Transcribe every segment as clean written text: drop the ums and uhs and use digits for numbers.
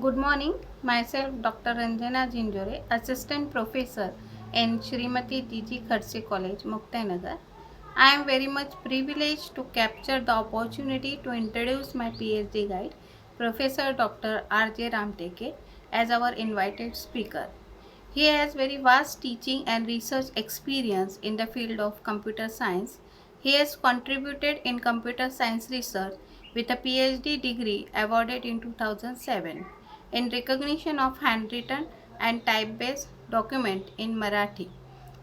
Good morning. Myself, Dr. Ranjana Jinjore, Assistant Professor in Srimati D.G. Kharse College, Muktanagar. I am very much privileged to capture the opportunity to introduce my PhD guide, Professor Dr. R.J. Ramteke, as our invited speaker. He has very vast teaching and research experience in the field of computer science. He has contributed in computer science research with a PhD degree awarded in 2007 in recognition of handwritten and type-based document in Marathi.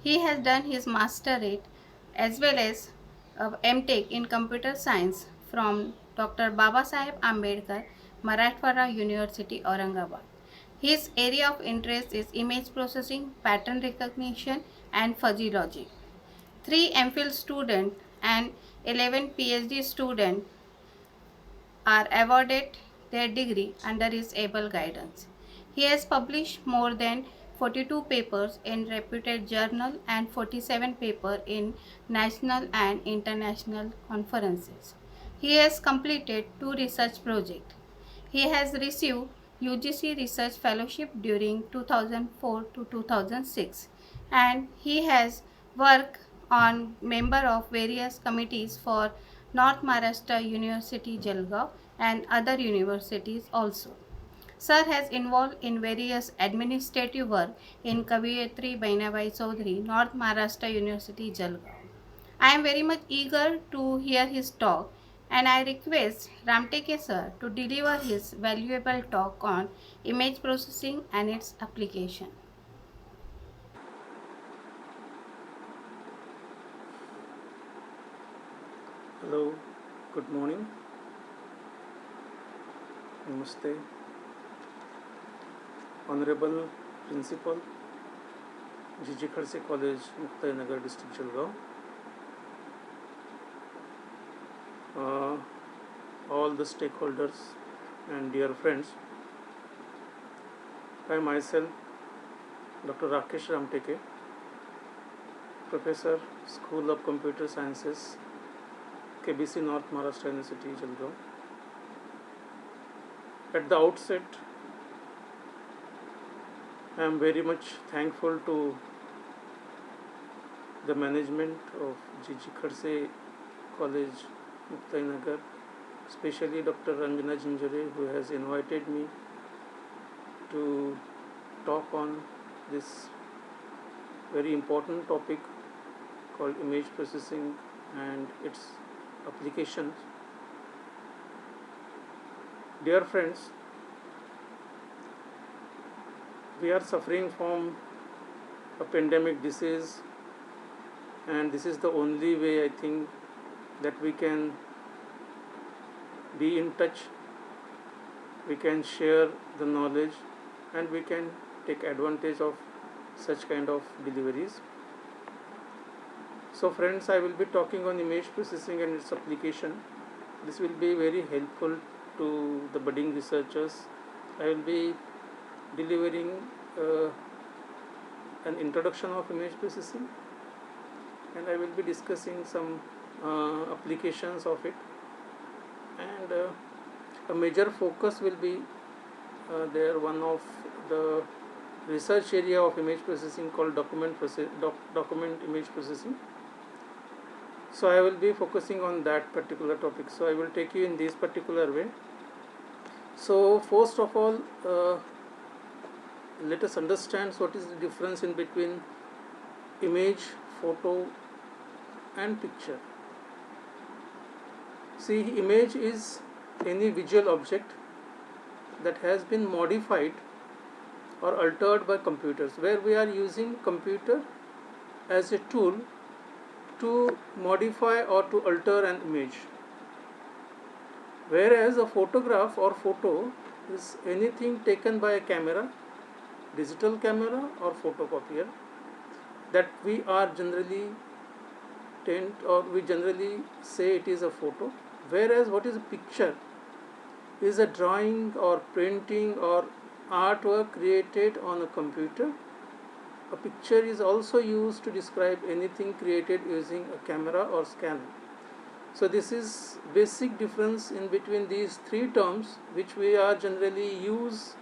He has done his masterate as well as MTech in computer science from Dr. Babasaheb Ambedkar, Marathwada University, Aurangabad. His area of interest is image processing, pattern recognition, and fuzzy logic. Three MPhil students and 11 PhD students are awarded their degree under his able guidance. He has published more than 42 papers in reputed journal and 47 papers in national and international conferences. He has completed two research projects. He has received UGC Research Fellowship during 2004 to 2006 and he has worked on member of various committees for North Maharashtra University Jalgaon and other universities also. Sir has involved in various administrative work in Kaviyatri Bainabai Chaudhary, North Maharashtra University Jalgaon. I am very much eager to hear his talk and I request Ramteke sir to deliver his valuable talk on image processing and its application. Hello, good morning. Namaste. Honorable Principal, G.G. Kharse College, Muktanagar District, Jalgaon. All the stakeholders and dear friends, I myself, Dr. Rakesh Ramteke, Professor, School of Computer Sciences, KBC North Maharashtra University, Jalgaon. At the outset, I am very much thankful to the management of G.G. Kharse College, Muktanagar, especially Dr. Ranjana Jinjore, who has invited me to talk on this very important topic called image processing and its applications. Dear friends, we are suffering from a pandemic disease, and this is the only way I think that we can be in touch, we can share the knowledge, and we can take advantage of such kind of deliveries. So friends, I will be talking on image processing and its application. This will be very helpful to the budding researchers. I will be delivering an introduction of image processing, and I will be discussing some applications of it, and a major focus will be there. One of the research area of image processing called document image processing. So I will be focusing on that particular topic. So I will take you in this particular way. So first of all, let us understand what is the difference in between image, photo and picture. See, image is any visual object that has been modified or altered by computers, where we are using computer as a tool to modify or to alter an image. Whereas a photograph or photo is anything taken by a camera, digital camera or photocopier, that we are generally we generally say it is a photo. Whereas what is a picture is a drawing or painting or artwork created on a computer. A picture is also used to describe anything created using a camera or scanner. So this is basic difference in between these three terms which we are generally use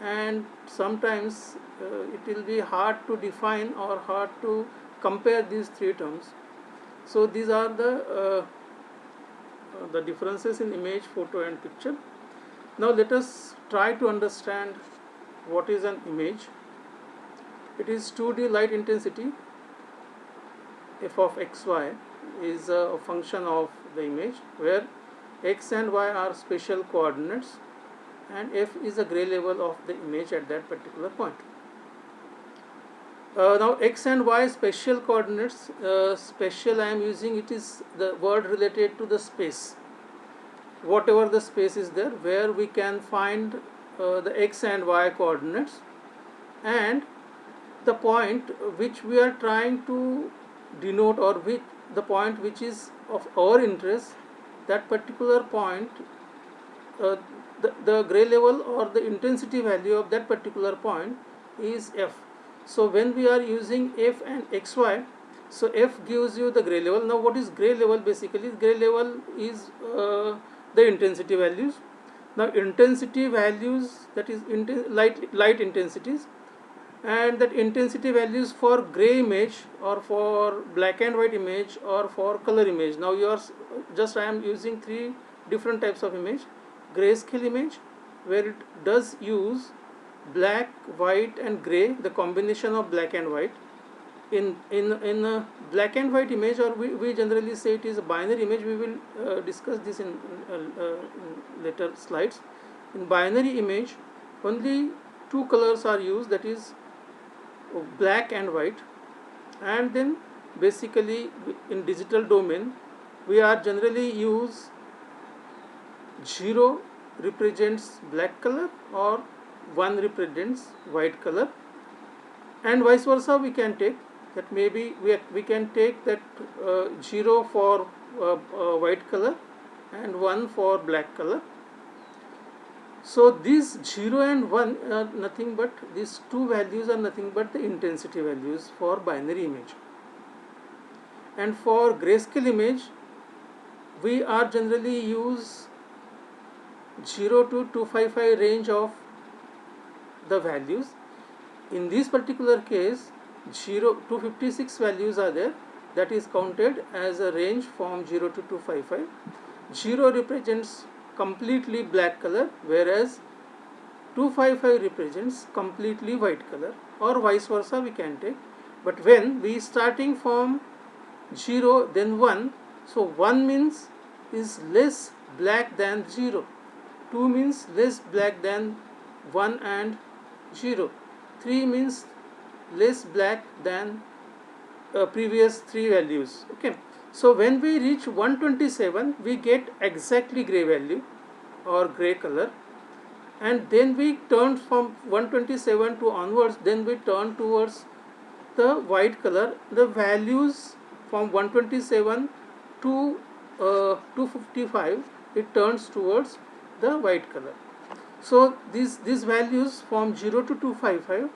and sometimes it will be hard to define or hard to compare these three terms. So these are the differences in image, photo and picture. Now let us try to understand what is an image. It is 2D light intensity. F of xy is a function of the image where x and y are spatial coordinates and f is the gray level of the image at that particular point. Now x and y spatial coordinates, spatial I am using, it is the word related to the space, whatever the space is there where we can find the x and y coordinates, and the point which we are trying to denote, or which the point which is of our interest, that particular point, the gray level or the intensity value of that particular point is f. So when we are using f and xy, so f gives you the gray level. Now what is gray level? Basically gray level is the intensity values. Now intensity values, that is light intensities, and that intensity values for gray image or for black and white image or for color image. Now yours, just I am using three different types of image. Grayscale image, where it does use black, white and gray, the combination of black and white. In black and white image, or we generally say it is a binary image. We will discuss this in later slides. In binary image, only two colors are used, that is black and white. And then basically in digital domain, we are generally use 0 represents black color or 1 represents white color, and vice versa we can take that. Maybe we can take that 0 for white color and 1 for black color. So these 0 and 1 are nothing but, these two values are nothing but the intensity values for binary image. And for grayscale image, we are generally use 0 to 255 range of the values. In this particular case, 256 values are there, that is counted as a range from 0 to 255. 0 represents completely black color, whereas 255 represents completely white color, or vice versa we can take. But when we starting from 0 then 1, so 1 means is less black than 0, 2 means less black than 1 and 0, 3 means less black than previous 3 values. Okay, so when we reach 127, we get exactly gray value or gray color, and then we turn from 127 to onwards, then we turn towards the white color. The values from 127 to 255, it turns towards the white color. So these values from 0 to 255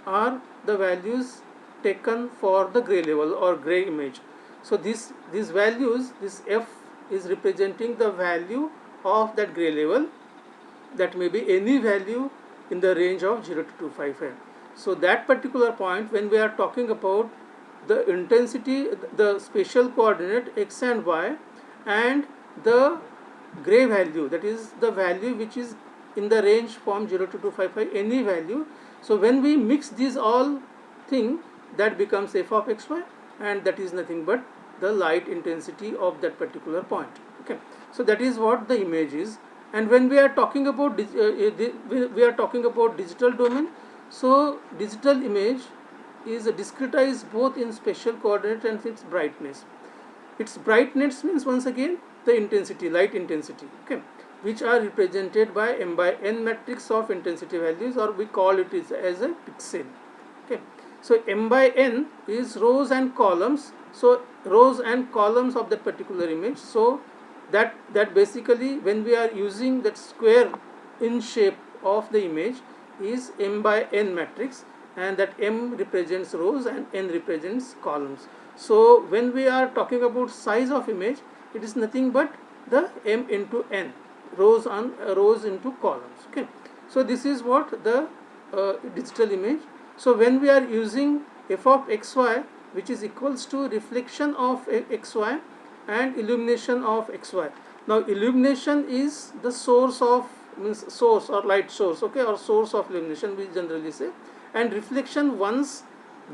are the values taken for the gray level or gray image. So these values, this f is representing the value of that gray level, that may be any value in the range of 0 to 255. So that particular point, when we are talking about the intensity, the spatial coordinate x and y, and the gray value, that is the value which is in the range from 0 to 255, any value. So when we mix these all thing, that becomes f of xy, and that is nothing but the light intensity of that particular point. Okay, so that is what the image is. And when we are talking about we are talking about digital domain, so digital image is discretized both in spatial coordinate and its brightness. Its brightness means, once again, the intensity, light intensity, okay, which are represented by m by n matrix of intensity values, or we call it as a pixel. Okay, so m by n is rows and columns, so rows and columns of that particular image. So that basically, when we are using that square in shape of the image, is m by n matrix, and that m represents rows and n represents columns. So when we are talking about size of image, it is nothing but the m into n, rows into columns. Okay, So this is what the digital image. So when we are using f of xy, which is equals to reflection of xy and illumination of xy. Now illumination is the source of, means source or light source, okay, or source of illumination we generally say, and reflection once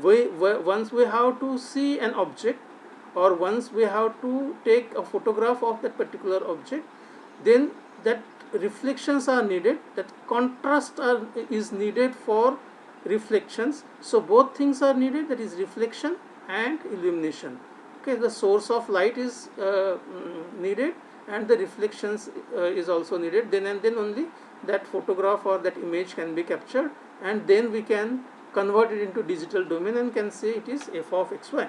we have to see an object, or once we have to take a photograph of that particular object, then that reflections are needed, that contrast is needed for reflections. So both things are needed, that is reflection and illumination. Okay, the source of light is needed, and the reflections is also needed. Then and then only that photograph or that image can be captured, and then we can convert it into digital domain and can say it is f of xy.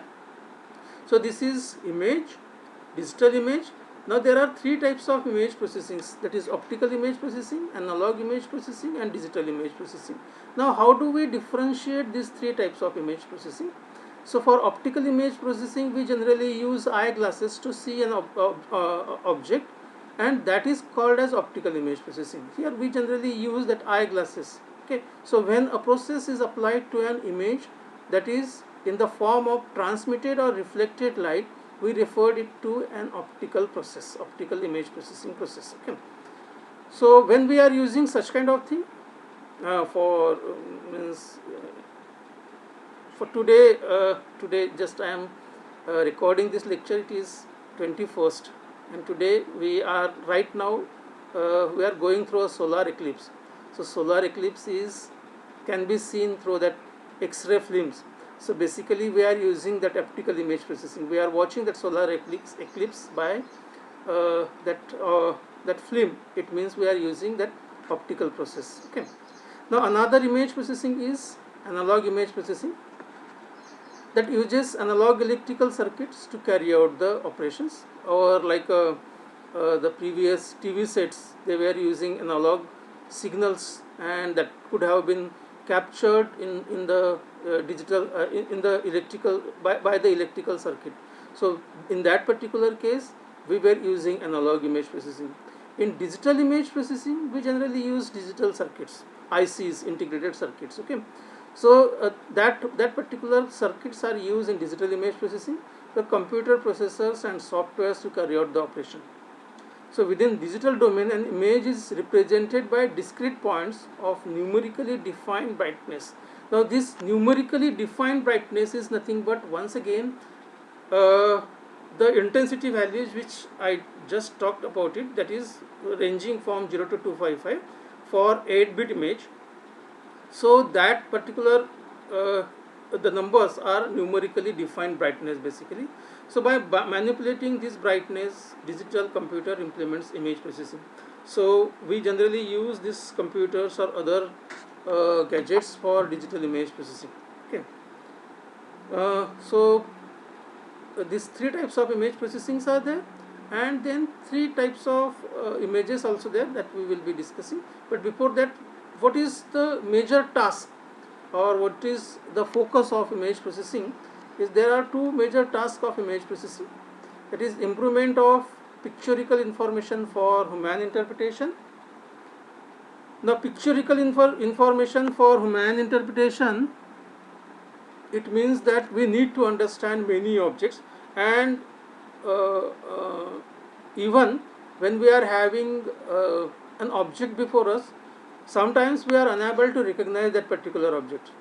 So this is image, digital image. Now there are three types of image processing, that is optical image processing, analog image processing, and digital image processing. Now how do we differentiate these three types of image processing? So for optical image processing, we generally use eyeglasses to see an object, and that is called as optical image processing. Here we generally use that eyeglasses. Okay, so when a process is applied to an image that is in the form of transmitted or reflected light, we referred it to an optical process, optical image processing process. Okay, so when we are using such kind of thing for today just I am recording this lecture. It is 21st, and today we are right now we are going through a solar eclipse. So solar eclipse can be seen through that X-ray films. So basically we are using that optical image processing. We are watching that solar eclipse by that film. It means we are using that optical process. Okay. Now another image processing is analog image processing, that uses analog electrical circuits to carry out the operations, or like the previous TV sets, they were using analog signals, and that could have been captured in the digital in the electrical by the electrical circuit. So in that particular case we were using analog image processing. In digital image processing, we generally use digital circuits, ICs, integrated circuits. Okay, so that particular circuits are used in digital image processing, the computer processors and softwares to carry out the operation. So within digital domain, an image is represented by discrete points of numerically defined brightness. Now this numerically defined brightness is nothing but, once again, the intensity values which I just talked about it, that is ranging from 0 to 255 for 8-bit image. So that particular the numbers are numerically defined brightness basically. So by manipulating this brightness, digital computer implements image processing. So we generally use these computers or other gadgets for digital image processing. Okay. So these three types of image processings are there, and then three types of images also there that we will be discussing. But before that, what is the major task, or what is the focus of image processing? Is there are two major tasks of image processing, that is improvement of pictorial information for human interpretation. Now pictorial information for human interpretation, it means that we need to understand many objects, and even when we are having an object before us, sometimes we are unable to recognize that particular object.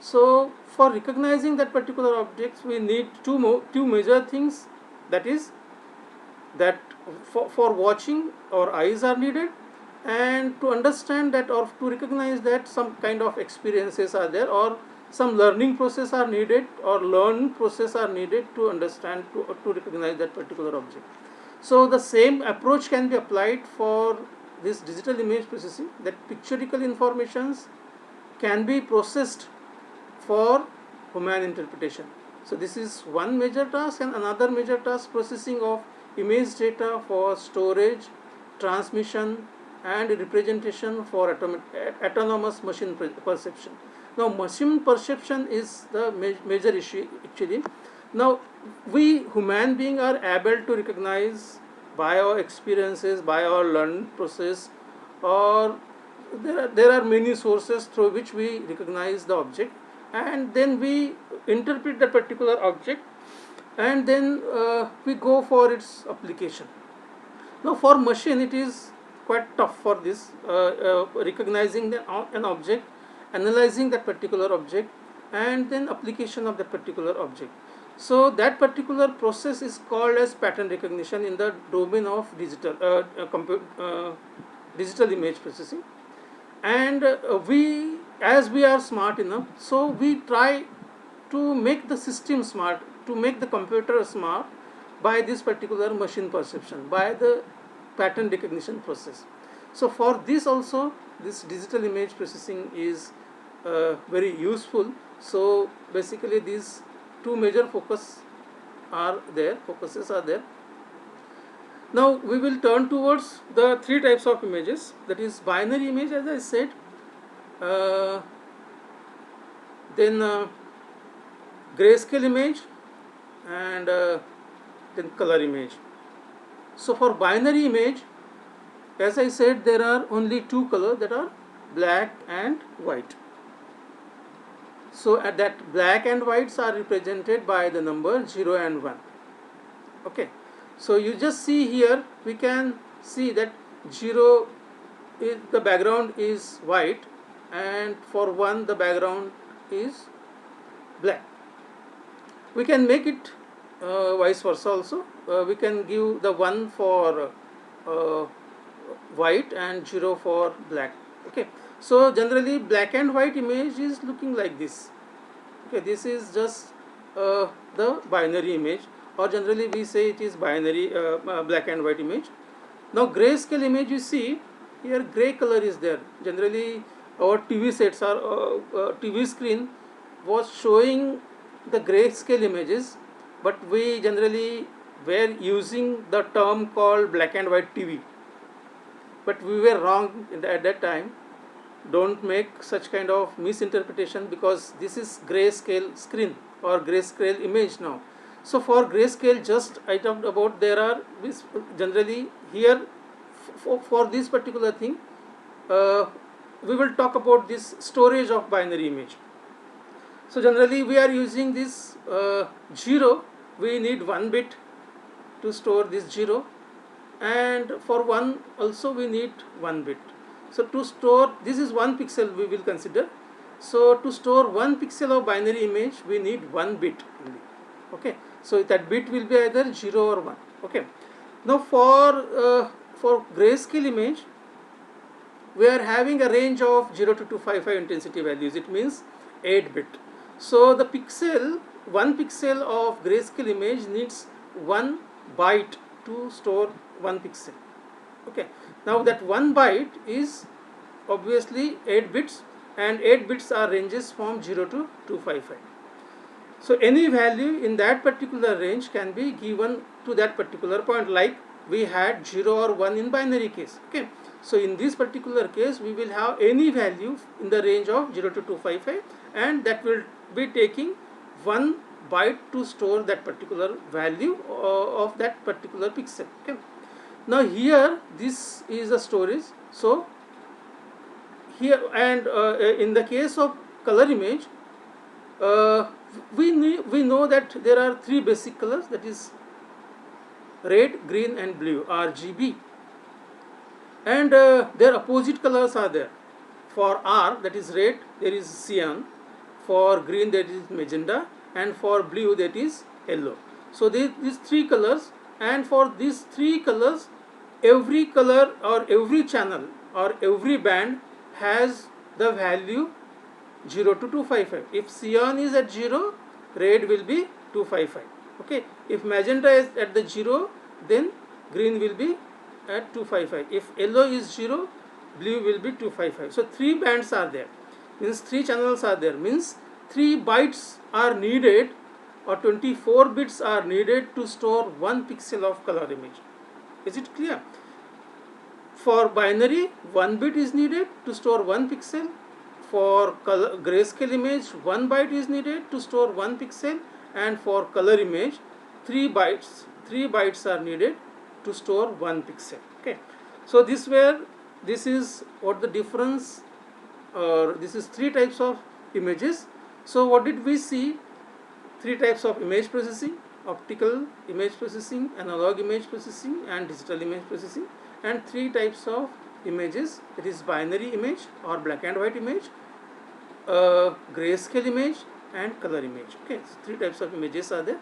So for recognizing that particular objects, we need two major things, that is that for watching our eyes are needed, and to understand that or to recognize that some kind of experiences are there, or some learning process are needed, or learn process are needed to understand, to recognize that particular object. So the same approach can be applied for this digital image processing, that pictorial informations can be processed for human interpretation. So this is one major task, and another major task, processing of image data for storage, transmission, and representation for autonomous machine perception. Now machine perception is the major issue actually. Now we human beings are able to recognize by our experiences, by our learning process, or there are many sources through which we recognize the object, and then we interpret the particular object, and then we go for its application. Now for machine it is quite tough for this, recognizing an object, analyzing that particular object, and then application of that particular object. So that particular process is called as pattern recognition in the domain of digital image processing. And we, as we are smart enough, so we try to make the system smart, to make the computer smart by this particular machine perception, by the pattern recognition process. So for this also, this digital image processing is very useful. So basically these two major focuses are there. Now we will turn towards the three types of images, that is binary image, as I said, then grayscale image, and then color image. So for binary image, as I said, there are only two colors, that are black and white. So at that black and whites are represented by the number 0 and 1. Okay, so you just see here, we can see that 0 is, the background is white, and for 1 the background is black. We can make it vice versa also. We can give the 1 for white and 0 for black. Okay, so generally black and white image is looking like this. Okay, this is just the binary image, or generally we say it is binary black and white image. Now grayscale image, you see here gray color is there. Generally our TV sets or TV screen was showing the grayscale images, but we generally were using the term called black and white TV, but we were wrong at that time. Don't make such kind of misinterpretation, because this is grayscale screen or grayscale image now. So for grayscale, just I talked about, there are generally here for this particular thing, we will talk about this storage of binary image. So generally we are using this 0, we need 1 bit to store this 0, and for 1 also we need 1 bit. So to store, this is 1 pixel we will consider. So to store 1 pixel of binary image, we need 1 bit only. Okay, so that bit will be either 0 or 1. Okay, now for grayscale image, we are having a range of 0 to 255 intensity values. It means 8 bit. So the pixel, 1 pixel of grayscale image needs 1 byte to store 1 pixel. Okay, now that 1 byte is obviously 8 bits, and 8 bits are ranges from 0 to 255. So any value in that particular range can be given to that particular point, like we had 0 or 1 in binary case. Okay, so in this particular case we will have any value in the range of 0 to 255, and that will be taking 1 byte to store that particular value of that particular pixel. Okay, now here this is a storage. So here, and in the case of color image, we know that there are 3 basic colors, that is red, green and blue, RGB, and their opposite colors are there. For R, that is red, there is cyan; for green, that is magenta; and for blue, that is yellow. So these 3 colors, and for these 3 colors, every color or every channel or every band has the value 0 to 255. If cyan is at 0, red will be 255. Okay, if magenta is at the 0, then green will be at 255. If yellow is 0, blue will be 255. So 3 bands are there, means 3 channels are there, means 3 bytes are needed, or 24 bits are needed to store 1 pixel of color image. Is it clear? For binary, 1 bit is needed to store 1 pixel. For grayscale image, 1 byte is needed to store 1 pixel, and for color image, 3 bytes are needed to store 1 pixel. Okay, so these were this is what the difference, or this is three types of images. So what did we see? Three types of image processing: optical image processing, analog image processing, and digital image processing. And three types of images, it is binary image or black and white image, grayscale image, and color image. Okay, so three types of images are there.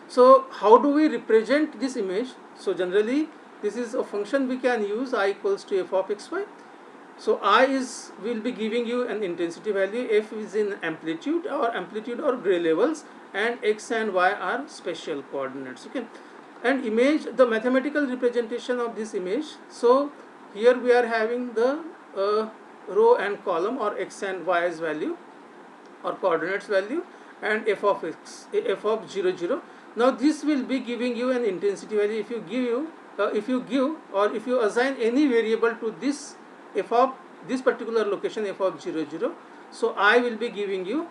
So how do we represent this image? So generally this is a function we can use, I equals to f of xy. So I is, will be giving you an intensity value, f is in amplitude or gray levels, and x and y are spatial coordinates. Okay, and image, the mathematical representation of this image. So here we are having the row and column, or x and y's value or coordinates value, and f of x, f of 0 0. Now this will be giving you an intensity value. If you give or if you assign any variable to this f of this particular location, f of 0 0, so I will be giving you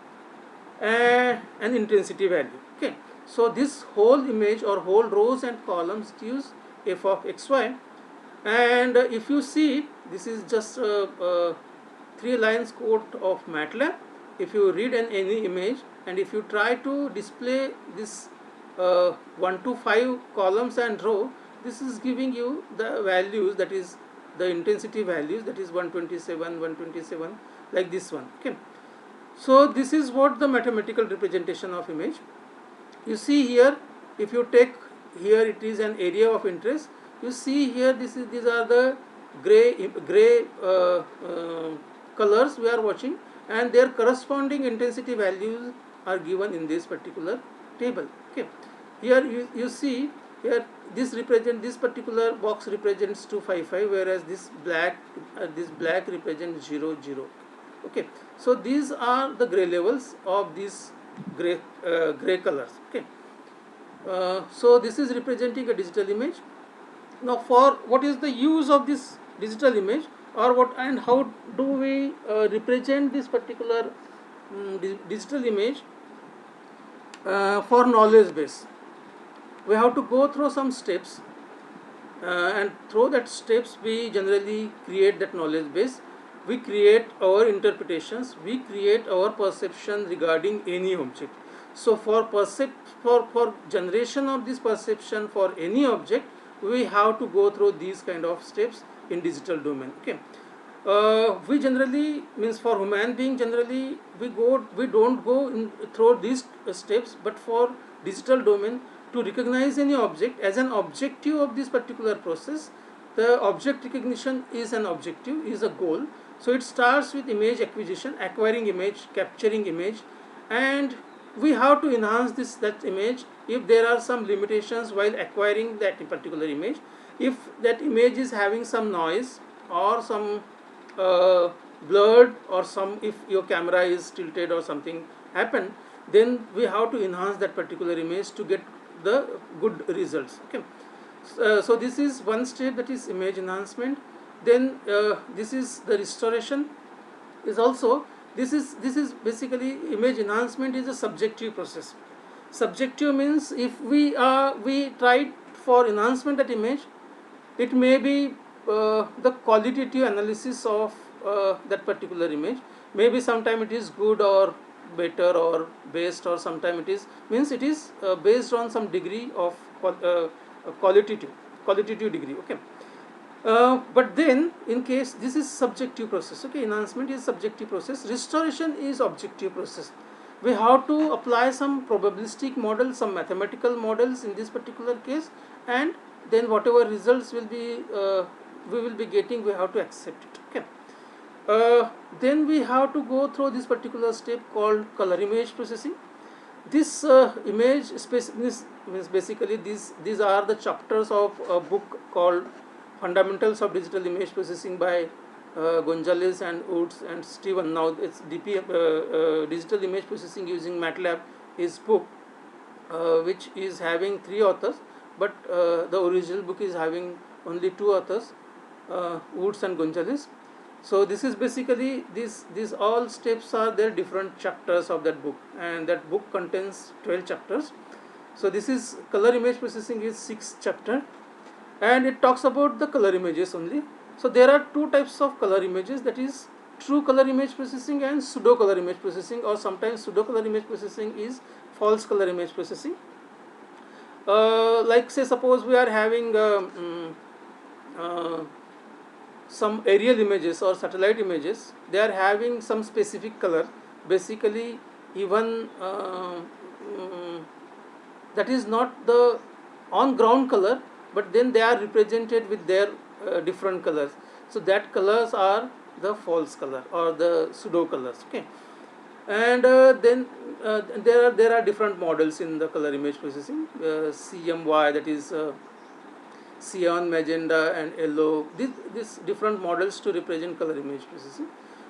an intensity value. Okay, so this whole image or whole rows and columns gives f of xy. And if you see, this is just 3 lines code of MATLAB. If you read any image, and if you try to display this 1 to 5 columns and row, this is giving you the values, that is the intensity values, that is 127, 127, like this one. Okay, so this is what the mathematical representation of image. You see here, if you take here, it is an area of interest. You see here, these are the gray colors we are watching, and their corresponding intensity values are given in this particular table. Okay, here you see here, this particular box represents 255, whereas this black represents 0 0. Okay, so these are the gray levels of these gray colors. Okay, so this is representing a digital image. Now, for what is the use of this digital image, or what and how do we represent this particular digital image for knowledge base? We have to go through some steps, and through that steps we generally create that knowledge base. We create our interpretations, we create our perception regarding any object. So for generation of this perception for any object, we have to go through these kind of steps in digital domain. Okay, we generally, means for human being, generally we don't go through these steps, but for digital domain, to recognize any object as an objective of this particular process, the object recognition is an objective, is a goal. So it starts with image acquisition, acquiring image, capturing image, and we have to enhance that image if there are some limitations while acquiring that particular image. If that image is having some noise or some blurred, or if your camera is tilted or something happened, then we have to enhance that particular image to get the good results. Okay, so this is one step, that is image enhancement. Then this is the restoration. Is also, this is basically, image enhancement is a subjective process. Subjective means if we tried for enhancement that image, it may be the qualitative analysis of that particular image. Maybe sometime it is good or better or best, or sometime it is based on some degree of qualitative degree. Okay, but then in case this is subjective process. Okay, enhancement is subjective process, restoration is objective process. We have to apply some probabilistic models, some mathematical models in this particular case, and then whatever results will be we will be getting, we have to accept it. Okay, then we have to go through this particular step called color image processing. This image space means basically these are the chapters of a book called Fundamentals of Digital Image Processing by Gonzalez and Woods and Steven. Now it's Digital Image Processing using MATLAB is book, which is having 3 authors, but the original book is having only 2 authors, Woods and Gonzalez. So this is basically, these all steps are their different chapters of that book, and that book contains 12 chapters. So this is color image processing is 6th chapter, and it talks about the color images only. So there are two types of color images, that is true color image processing and pseudo color image processing, or sometimes pseudo color image processing is false color image processing. Like say suppose we are having uh, some aerial images or satellite images, they are having some specific color, basically even that is not the on ground color, but then they are represented with their different colors. So that colors are the false color or the pseudo colors. Okay. And then there are different models in the color image processing, CMY, that is cyan, magenta and yellow, these different models to represent color image processing.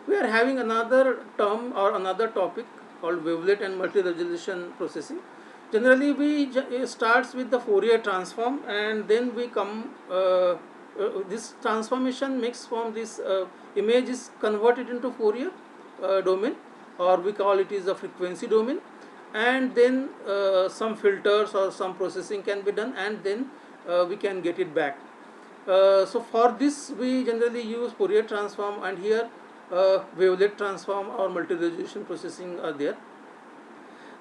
We are having another term or another topic called wavelet and multi-resolution processing. Generally we starts with the Fourier transform, and then we come this transformation makes from this image is converted into Fourier domain, or we call it is a frequency domain, and then some filters or some processing can be done, and then we can get it back. So for this we generally use Fourier transform, and here wavelet transform or multi-resolution processing are there.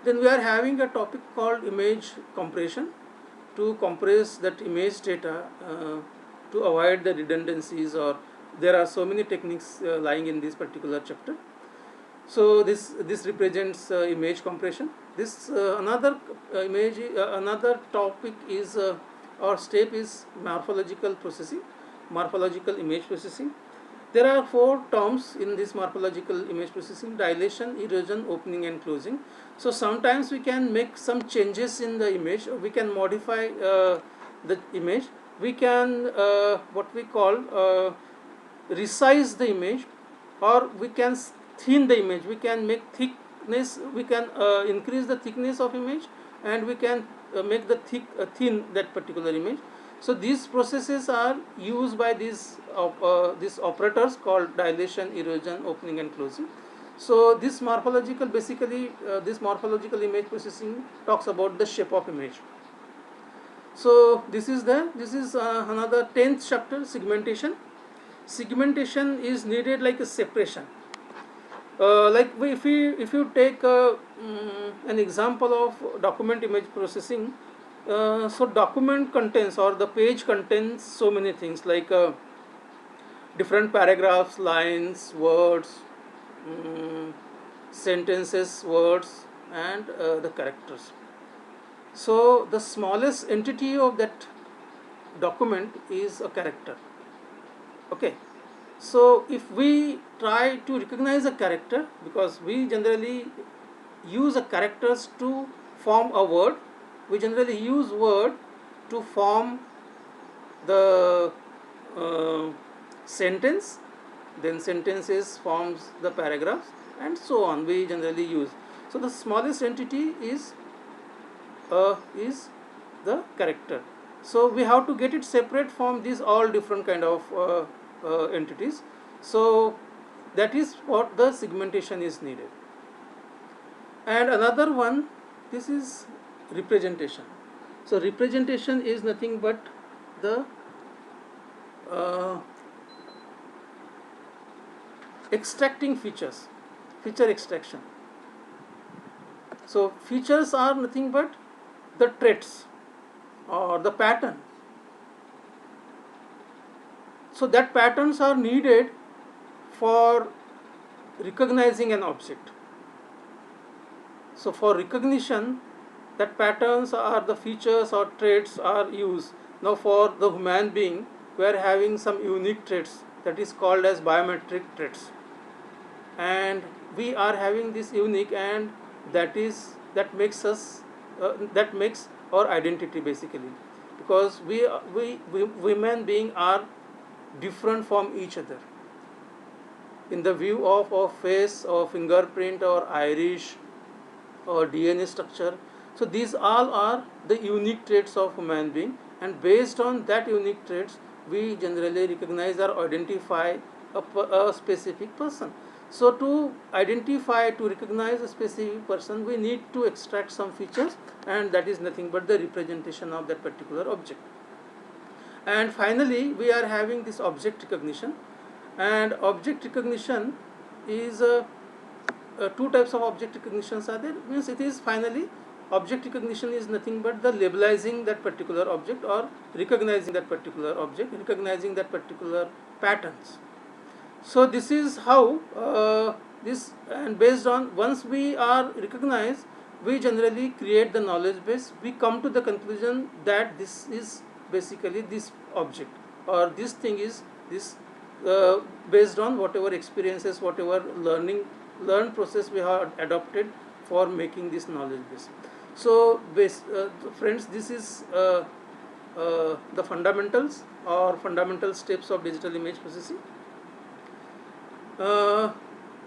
Then we are having a topic called image compression, to compress that image data to avoid the redundancies, or there are so many techniques lying in this particular chapter. So this represents image compression. This another topic is or step is morphological processing, morphological image processing. There are four terms in this morphological image processing: dilation, erosion, opening and closing. So sometimes we can make some changes in the image, or we can modify the image. We can what we call resize the image, or we can thin the image. We can make thickness, we can increase the thickness of image, and we can make the thin that particular image. So these processes are used by these operators called dilation, erosion, opening and closing. So this morphological, basically this morphological image processing talks about the shape of image. So this is another 10th chapter, segmentation. Segmentation is needed like a separation. Like if you take an example of document image processing, so document contains, or the page contains so many things like different paragraphs, lines, words, sentences, words, and the characters. So the smallest entity of that document is a character. Okay. So if we try to recognize a character, because we generally use a characters to form a word, we generally use word to form the sentence, then sentences forms the paragraphs, and so on we generally use. So the smallest entity is the character. So we have to get it separate from these all different kind of entities. So that is what the segmentation is needed. And another one, this is representation. So representation is nothing but the extracting features, feature extraction. So features are nothing but the traits or the pattern. So that patterns are needed for recognizing an object. So for recognition, that patterns are the features or traits are used. Now for the human being, we are having some unique traits, that is called as biometric traits, and we are having this unique, and that makes us that makes our identity basically, because we human being are different from each other in the view of our face or fingerprint or iris or DNA structure. So these all are the unique traits of human being, and based on that unique traits we generally recognize or identify a specific person. So to identify, to recognize a specific person, we need to extract some features, and that is nothing but the representation of that particular object. And finally we are having this object recognition, and object recognition is two types of object recognitions are there. Means it is finally object recognition is nothing but the labelizing that particular object or recognizing that particular object, recognizing that particular patterns. So this is how this, and based on once we are recognized, we generally create the knowledge base. We come to the conclusion that this is basically this object, or this thing is this, based on whatever experiences, whatever learned process we have adopted for making this knowledge base. So friends, this is the fundamentals or fundamental steps of digital image processing.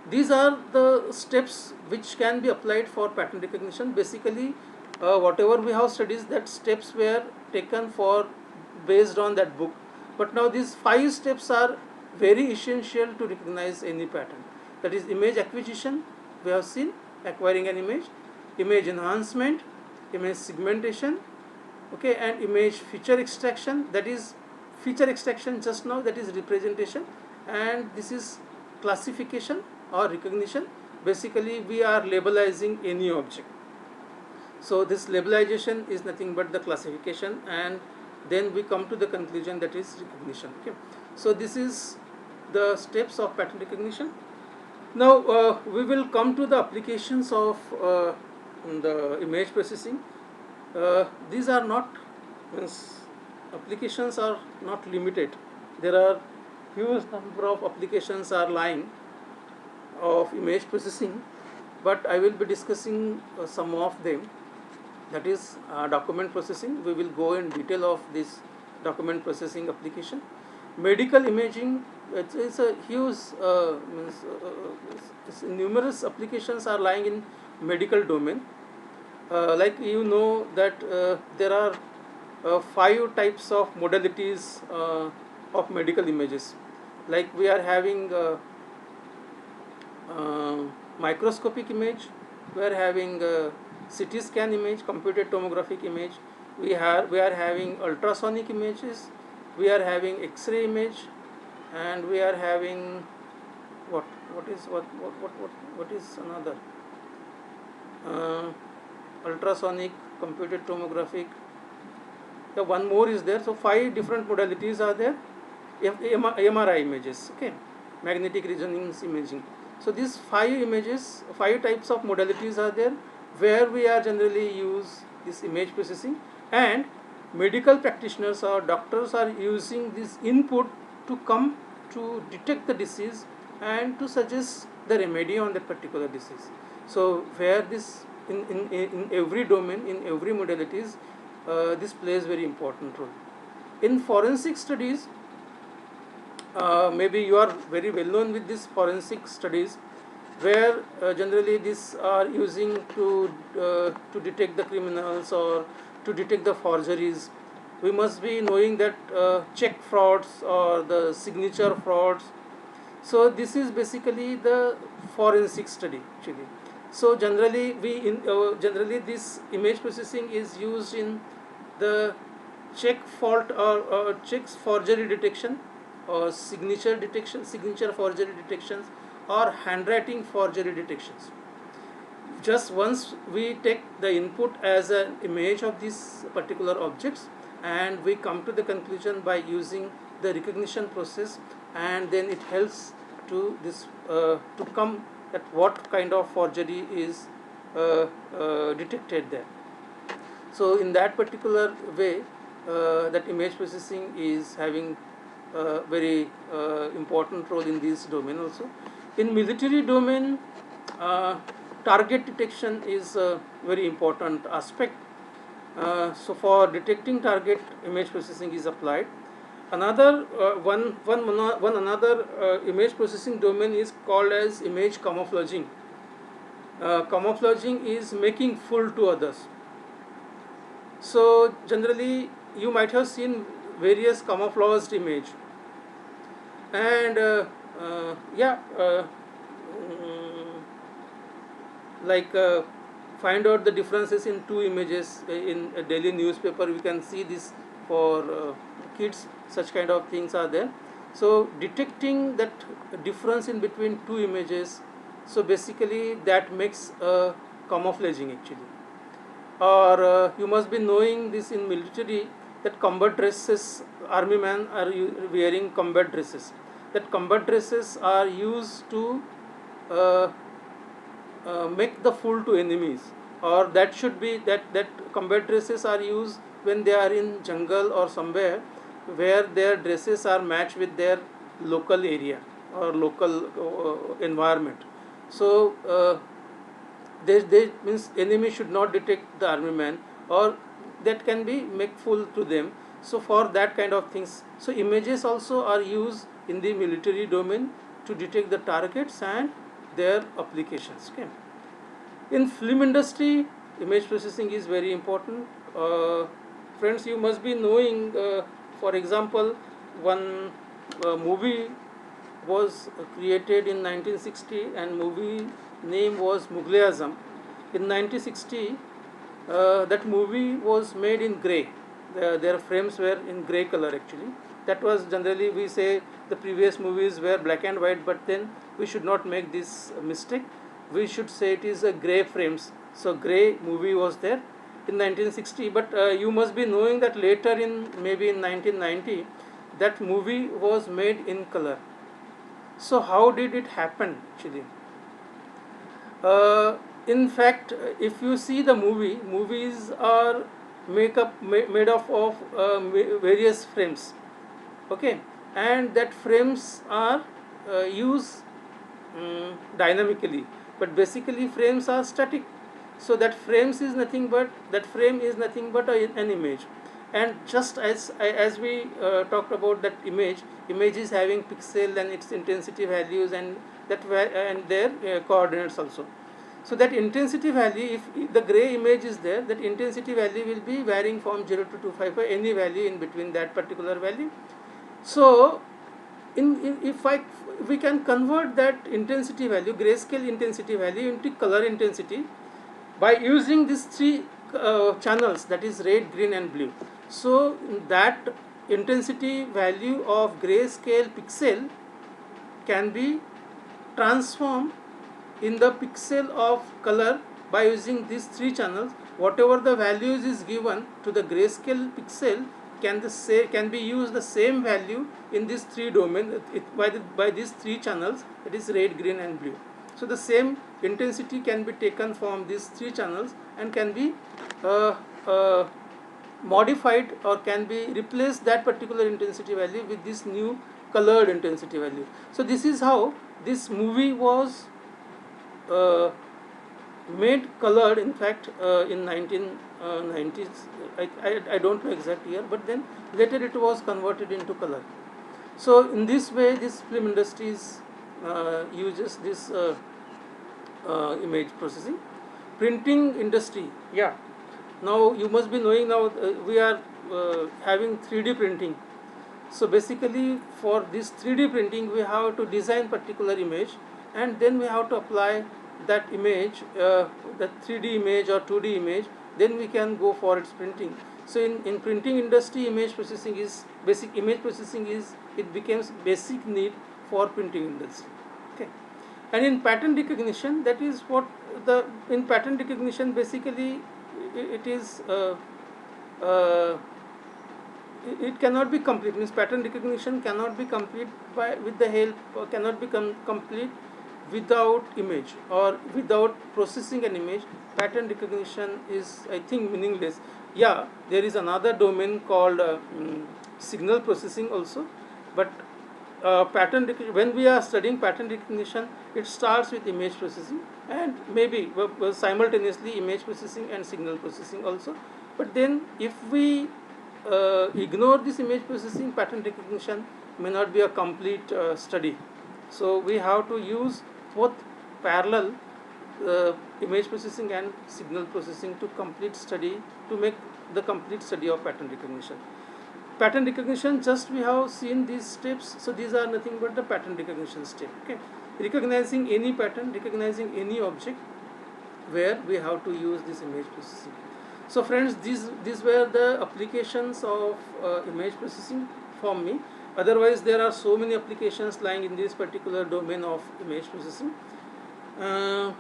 These are the steps which can be applied for pattern recognition. Basically, whatever we have studied, that steps were taken for based on that book. But now these 5 steps are very essential to recognize any pattern. That is image acquisition, we have seen, acquiring an image enhancement, image segmentation, okay, and image feature extraction. That is feature extraction just now, that is representation, and this is classification or recognition. Basically we are labelizing any object. So this labelization is nothing but the classification, and then we come to the conclusion, that is recognition. Okay, so this is the steps of pattern recognition. Now we will come to the applications of the image processing. These are not, applications are not limited. There are huge number of applications are lying of image processing, but I will be discussing some of them. That is document processing. We will go in detail of this document processing application. Medical imaging, it's a huge numerous applications are lying in medical domain. Like you know that there are 5 types of modalities of medical images. Like we are having microscopic image, we are having CT scan image, computed tomographic image, we are having ultrasonic images, we are having X-ray image, and we are having what is another, ultrasonic, computed tomographic. Yeah, one more is there. So 5 different modalities are there. MRI images, okay, magnetic resonance imaging. So these 5 images, 5 types of modalities are there where we are generally use this image processing, and medical practitioners or doctors are using this input to come to detect the disease and to suggest the remedy on that particular disease. So where this in every domain, in every modalities, this plays very important role. In forensic studies, maybe you are very well known with this forensic studies, where generally these are using to detect the criminals or to detect the forgeries. We must be knowing that check frauds or the signature frauds. So this is basically the forensic study actually. So generally generally this image processing is used in the check fault or checks forgery detection, or signature detection, signature forgery detections, or handwriting forgery detections. Just once we take the input as an image of these particular objects, and we come to the conclusion by using the recognition process, and then it helps to this to come at what kind of forgery is detected there. So in that particular way, that image processing is having very important role in this domain also. In military domain, target detection is a very important aspect. So for detecting target, image processing is applied. Another another image processing domain is called as image camouflaging. Camouflaging is making fool to others. So generally you might have seen various camouflaged image, and like find out the differences in 2 images. In a daily newspaper we can see this for kids, such kind of things are there. So detecting that difference in between two images, so basically that makes camouflaging actually. Or you must be knowing this in military, that combat dresses, army men are wearing combat dresses. That combat dresses are used to uh, make the fool to enemies, or that should be that combat dresses are used when they are in jungle or somewhere where their dresses are matched with their local area or local environment. So they means enemy should not detect the army man, or that can be make fool to them. So for that kind of things, so images also are used in the military domain to detect the targets and their applications. Okay. In film industry, image processing is very important. Friends, you must be knowing, for example, one movie was created in 1960, and movie name was Mughal Azam. In 1960, that movie was made in grey. Their frames were in grey color actually. That was generally, we say the previous movies were black and white, but then we should not make this mistake. We should say it is a grey frames. So grey movie was there in 1960, but you must be knowing that later in maybe in 1990, that movie was made in color. So how did it happen actually? In fact, if you see the movies are made up of various frames, okay, and that frames are used dynamically, but basically frames are static. So that frame is nothing but an image. And just as we talked about that image is having pixel and its intensity values, and and their coordinates also. So that intensity value, if the gray image is there, that intensity value will be varying from 0 to 255, any value in between that particular value. So if we can convert that intensity value, grayscale intensity value, into color intensity by using these three channels, that is red, green and blue. So that intensity value of grayscale pixel can be transformed in the pixel of color by using these three channels. Whatever the values is given to the grayscale pixel can be used the same value in these three domains by these three channels, that is red, green and blue. So the same intensity can be taken from these three channels and can be uh, uh, modified, or can be replaced that particular intensity value with this new colored intensity value. So this is how this movie was uh, made colored. In fact, in 1990s, I don't know exact year, but then later it was converted into color. So in this way, this film industries uses this image processing. Printing industry, yeah. Now you must be knowing, now we are having 3D printing. So basically for this 3D printing, we have to design particular image, and then we have to apply that image, the 3D image or 2D image, then we can go for its printing. So in printing industry, image processing is it becomes basic need for printing industry. Okay. And in pattern recognition, that is what in pattern recognition, basically it is uh, it cannot be complete, means pattern recognition cannot be complete with the help, or cannot become complete without image or without processing an image. Pattern recognition is, I think, meaningless. Yeah, there is another domain called signal processing also, but when we are studying pattern recognition, it starts with image processing, and maybe simultaneously image processing and signal processing also. But then if we ignore this image processing, pattern recognition may not be a complete study. So we have to use both parallel image processing and signal processing to make the complete study of pattern recognition. Pattern recognition, just we have seen these steps, so these are nothing but the pattern recognition step. Okay, recognizing any pattern, recognizing any object, where we have to use this image processing. So friends, these were the applications of image processing for me. Otherwise, there are so many applications lying in this particular domain of image processing. Uh,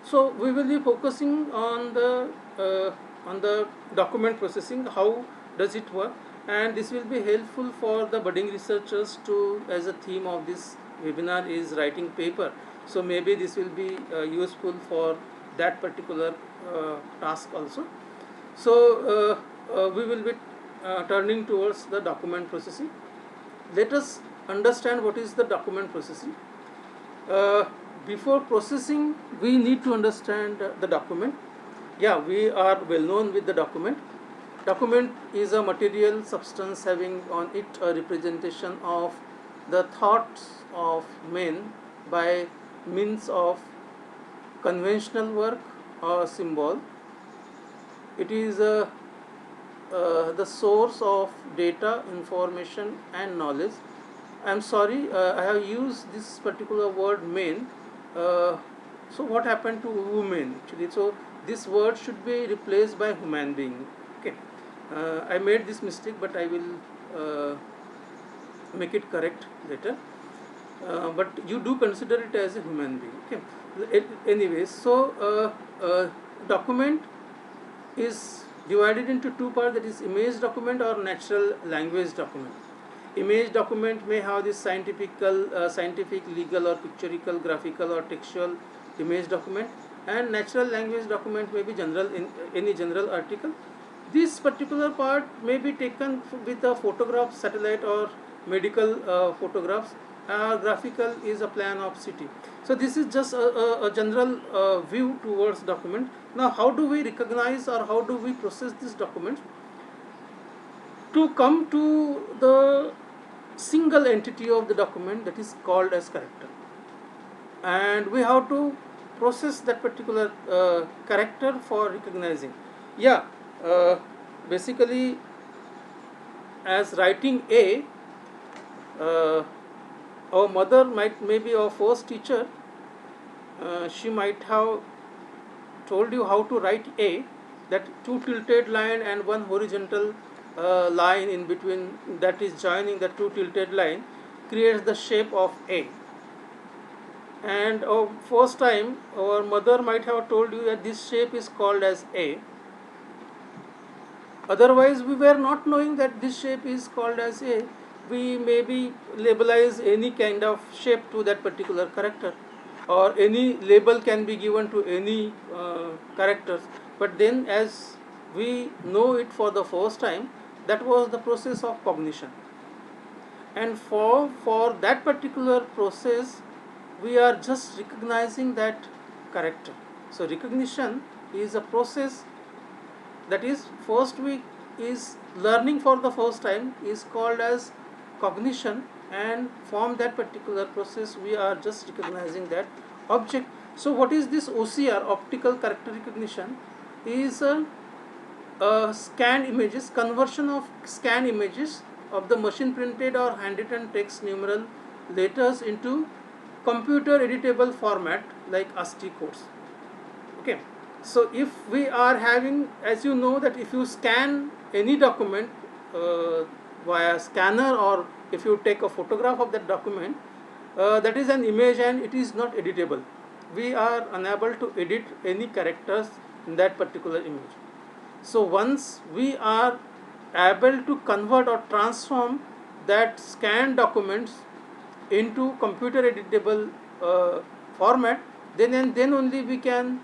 so we will be focusing on the document processing. How does it work? And this will be helpful for the budding researchers to, as a theme of this webinar is writing paper. So maybe this will be useful for that particular task also. So we will be turning towards the document processing. Let us understand what is the document processing. Uh, Before processing, we need to understand the document. Yeah, we are well known with the document. Document is a material substance having on it a representation of the thoughts of men by means of conventional work or symbol. It is the source of data, information, and knowledge. I am sorry, I have used this particular word men. So what happened to women actually? So this word should be replaced by human being. Okay, I made this mistake, but I will make it correct later. But you do consider it as a human being. Okay. Anyways, so document is divided into two parts, that is image document or natural language document. Image document may have this scientific, legal or pictorial, graphical or textual image document, and natural language document may be general, in any general article. This particular part may be taken with a photograph, satellite or medical photographs. Graphical is a plan of city. So this is just a general view towards document. Now how do we recognize or how do we process this document? To come to the single entity of the document, that is called as character, and we have to process that particular character for recognizing. Yeah, basically as writing A, our mother maybe our first teacher, she might have told you how to write A, that two tilted line and one horizontal line in between, that is joining the two tilted line, creates the shape of A. And first time our mother might have told you that this shape is called as A. Otherwise we were not knowing that this shape is called as A. We maybe labelize any kind of shape to that particular character, or any label can be given to any characters. But then as we know it for the first time, that was the process of cognition. And for that particular process, we are just recognizing that character. So recognition is a process, that is first we is learning for the first time is called as cognition, and from that particular process we are just recognizing that object. So what is this OCR, optical character recognition? Is scanned images, conversion of scanned images of the machine printed or handwritten text numeral letters into computer editable format like ASCII codes. Okay, so if we are having, as you know, that if you scan any document via scanner, or if you take a photograph of that document, that is an image and it is not editable. We are unable to edit any characters in that particular image. So once we are able to convert or transform that scanned documents into computer editable format, then and then only we can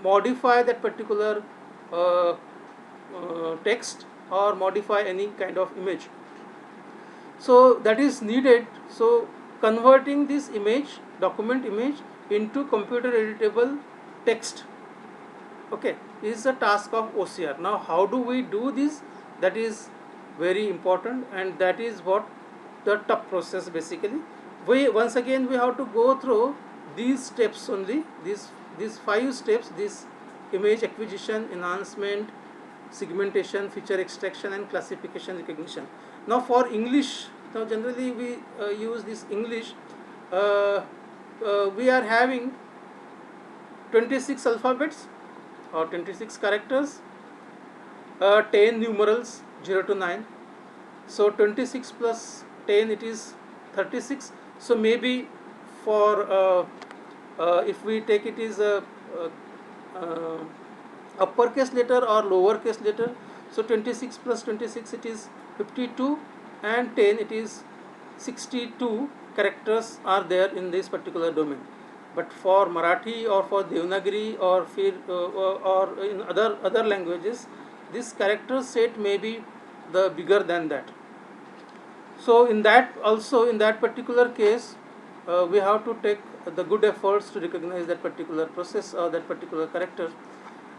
modify that particular text or modify any kind of image. So that is needed. So converting this image, document image, into computer editable text, okay, is the task of OCR. Now how do we do this? That is very important, and that is what the tough process basically. We once again we have to go through these steps only, these 5 steps: this image acquisition, enhancement, segmentation, feature extraction, and classification, recognition. Now for English, now generally we use this English. We are having 26 alphabets, or 26 characters, 10 numerals 0 to 9. So 26 plus 10, it is 36. So maybe for if we take it is a uh, uppercase letter or lowercase letter, so 26 plus 26, it is 52, and 10, it is 62 characters are there in this particular domain. But for Marathi or for Devanagari or in other languages, this character set may be the bigger than that. So in that also, in that particular case, we have to take the good efforts to recognize that particular process or that particular character.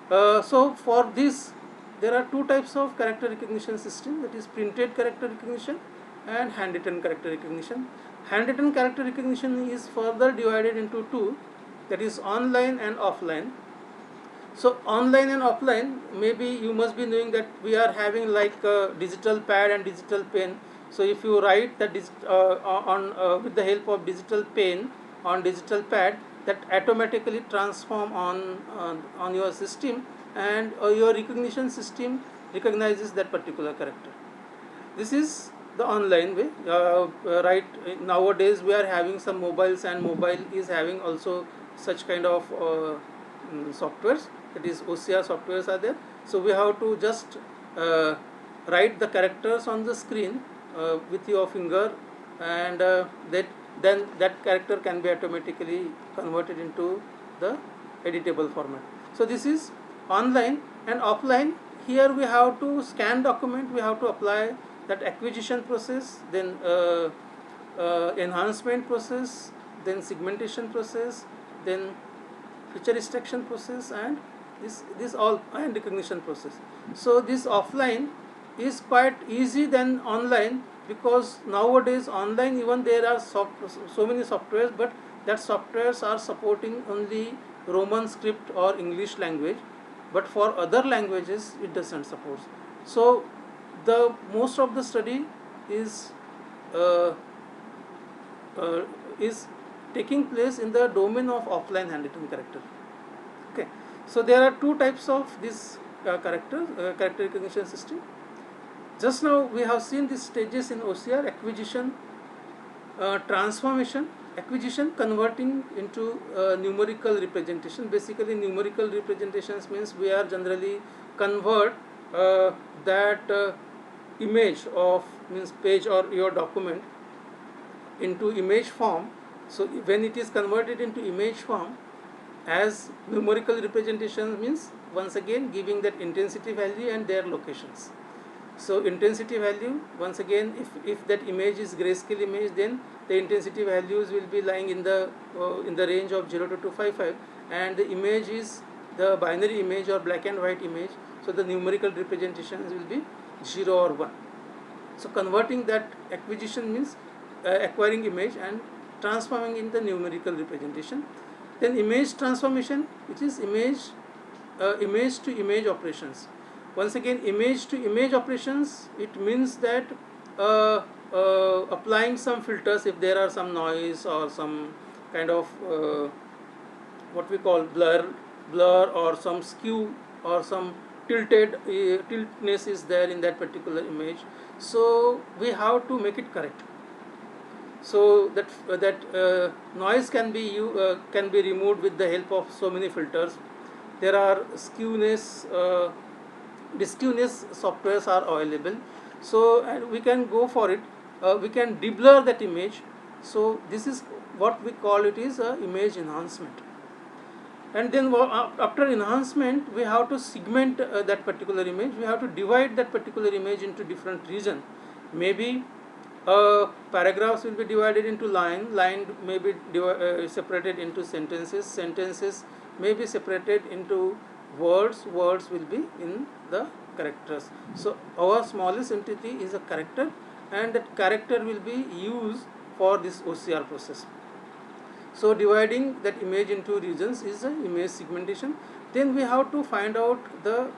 So for this, there are two types of character recognition system, that is printed character recognition and handwritten character recognition. Handwritten character recognition is further divided into two, that is online and offline. So online and offline, maybe you must be knowing that we are having like a digital pad and digital pen. So if you write that with the help of digital pen on digital pad, that automatically transform on your system, and your recognition system recognizes that particular character. This is the online way. Right, nowadays we are having some mobiles, and mobile is having also such kind of softwares, that is OCR softwares are there. So we have to just write the characters on the screen with your finger, and then that character can be automatically converted into the editable format. So this is online. And offline, here we have to scan document, we have to apply that acquisition process, then enhancement process, then segmentation process, then feature extraction process, and this all and recognition process. So this offline is quite easy than online, because nowadays online even there are so many softwares, but that softwares are supporting only Roman script or English language, but for other languages it doesn't support. So the most of the study is taking place in the domain of offline handwritten character. Okay, so there are two types of this character recognition system. Just now we have seen these stages in OCR: acquisition, transformation, acquisition, converting into numerical representation. Basically, numerical representations means we are generally convert that image of page or your document into image form. So when it is converted into image form as numerical representation, means once again giving that intensity value and their locations. So intensity value, once again, if that image is grayscale image, then the intensity values will be lying in the range of 0 to 255, and the image is the binary image or black and white image, so the numerical representations will be 0 or 1. So converting that acquisition means acquiring image and transforming in the numerical representation. Then image transformation, which is image to image operations. Once again, image to image operations, it means that applying some filters if there are some noise or some kind of what we call blur or some skew or some tiltness is there in that particular image. So we have to make it correct. So that noise can be removed with the help of so many filters. There are skewness, skewness softwares are available. So and we can go for it. We can deblur that image. So this is what we call it is a image enhancement. And then after enhancement, we have to segment that particular image. We have to divide that particular image into different regions. Maybe paragraphs will be divided into line may be separated into sentences may be separated into words will be in the characters. So our smallest entity is a character, and that character will be used for this OCR process. So dividing that image into regions is an image segmentation. Then we have to find out the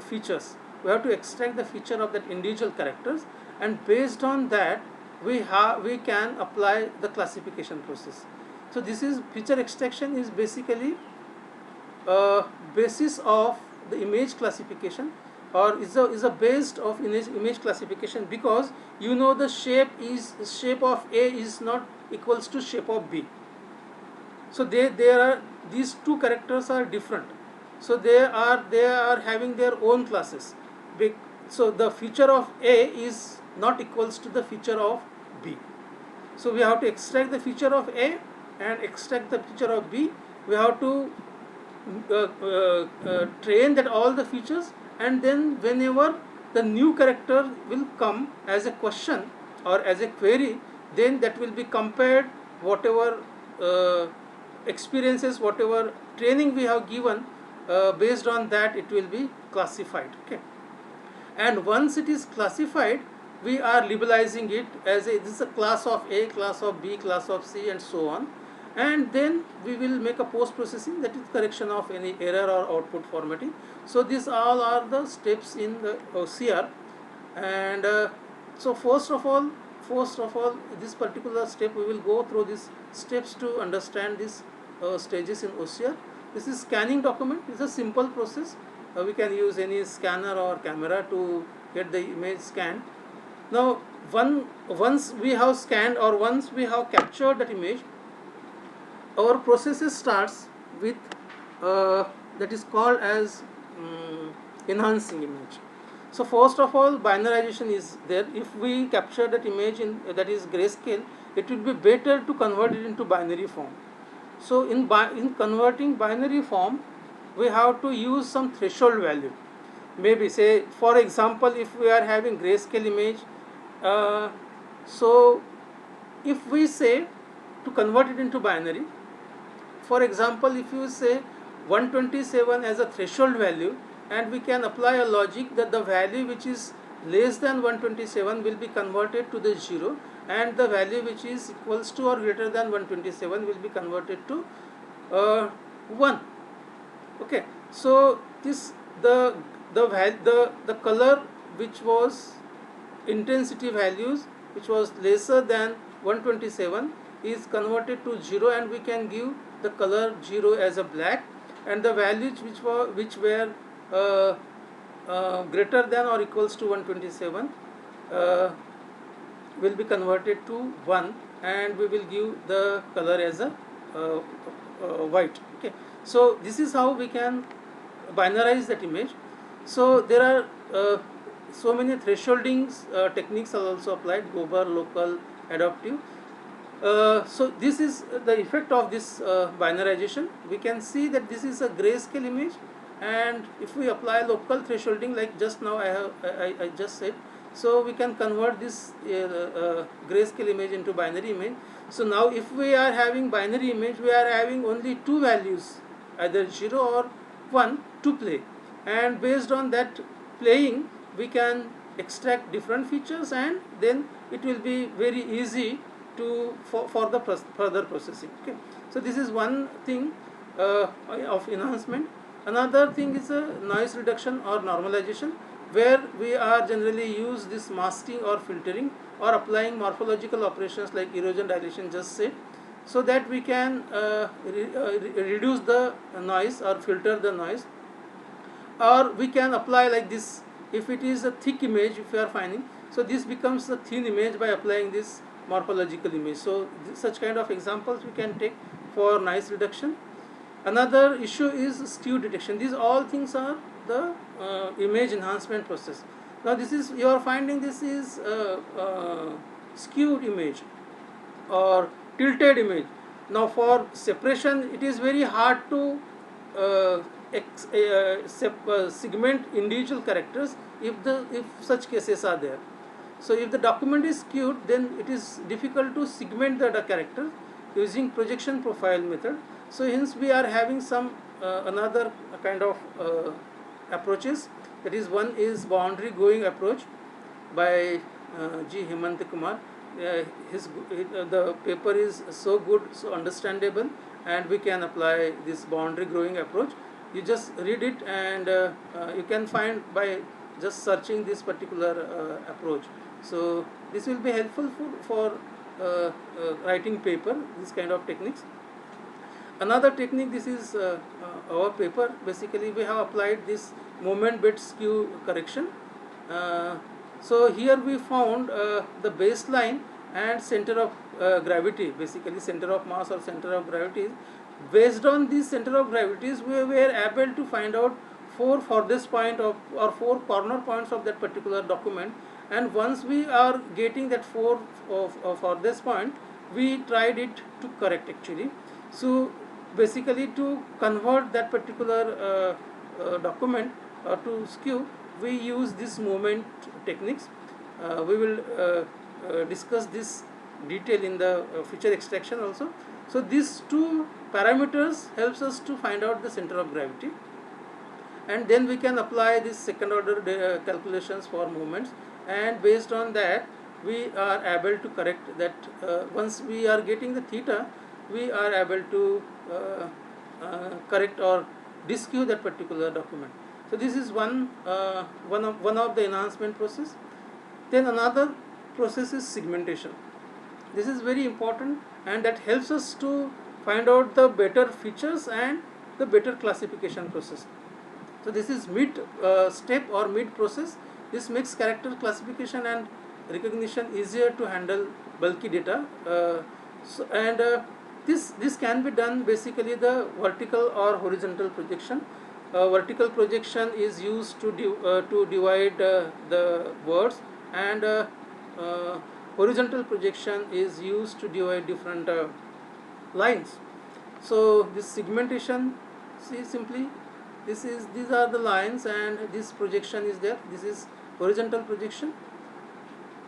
features. We have to extract the feature of that individual characters, and based on that we can apply the classification process. So this is feature extraction is basically basis of the image classification, or is a based of image classification, because you know the shape of A is not equals to shape of B. So there are these two characters are different. So they are having their own classes. So the feature of A is not equals to the feature of B. So we have to extract the feature of A and extract the feature of B. We have to train that all the features, and then whenever the new character will come as a question or as a query, then that will be compared, whatever experiences, whatever training we have given, based on that it will be classified. Okay, and once it is classified, we are labelizing it as this is a class of A, class of B, class of C, and so on. And then we will make a post processing, that is correction of any error or output formatting. So these all are the steps in the OCR. And so first of all this particular step, we will go through these steps to understand these stages in OCR. This is scanning document. It's a simple process. We can use any scanner or camera to get the image scanned. Now once we have scanned, or once we have captured that image, our process starts with that is called as enhancing image. So first of all, binarization is there. If we capture that image in that is grayscale, it would be better to convert it into binary form. So in converting binary form, we have to use some threshold value. Maybe say, for example, if we are having grayscale image, so if we say to convert it into binary, for example, if you say 127 as a threshold value, and we can apply a logic that the value which is less than 127 will be converted to the 0, and the value which is equals to or greater than 127 will be converted to 1. Okay, so this the color which was intensity values which was lesser than 127 is converted to 0, and we can give the color 0 as a black, and the values which were greater than or equals to 127 will be converted to 1, and we will give the color as a white. Okay, so this is how we can binarize that image. So there are so many thresholding techniques are also applied: global, local, adaptive. So this is the effect of this binarization. We can see that this is a grayscale image, and if we apply local thresholding, like just now I just said, so we can convert this grayscale image into binary image. So now if we are having binary image, we are having only two values, either 0 or 1, to play, and based on that playing we can extract different features, and then it will be very easy for the further processing. Okay, so this is one thing of enhancement. Another thing is a noise reduction or normalization, where we are generally use this masking or filtering or applying morphological operations like erosion, dilation just said, so that we can reduce the noise or filter the noise. Or we can apply like this, if it is a thick image, if we are finding, so this becomes a thin image by applying this morphological image. So such kind of examples we can take for noise reduction. Another issue is skew detection. These all things are the image enhancement process. Now this is, you are finding this is skewed image or tilted image. Now for separation, it is very hard to segment individual characters if such cases are there. So if the document is skewed, then it is difficult to segment the character using projection profile method. So hence we are having some another kind of approaches. That is, one is boundary growing approach by G. Hemant Kumar. The paper is so good, so understandable, and we can apply this boundary growing approach. You just read it, and you can find by just searching this particular approach. So this will be helpful for writing paper, this kind of techniques. Another technique, this is our paper. Basically we have applied this moment bit skew correction. So here we found the baseline and center of gravity, basically center of mass or center of gravity. Based on this center of gravities, we were able to find out four farthest point of or four corner points of that particular document. And once we are getting that four of farthest point, we tried it to correct actually. So basically to convert that particular document to skew, we use this moment techniques. We will discuss this detail in the feature extraction also. So these two parameters helps us to find out the center of gravity, and then we can apply this second order calculations for movements, and based on that we are able to correct that. Once we are getting the theta, we are able to correct or disque that particular document. So this is one of the enhancement process. Then another process is segmentation. This is very important, and that helps us to find out the better features and the better classification process. So this is mid step or mid process. This makes character classification and recognition easier to handle bulky data. This can be done basically the vertical or horizontal projection. Vertical projection is used to divide the words, and horizontal projection is used to divide different lines. So this segmentation, see simply, these are the lines and this projection is there. This is horizontal projection.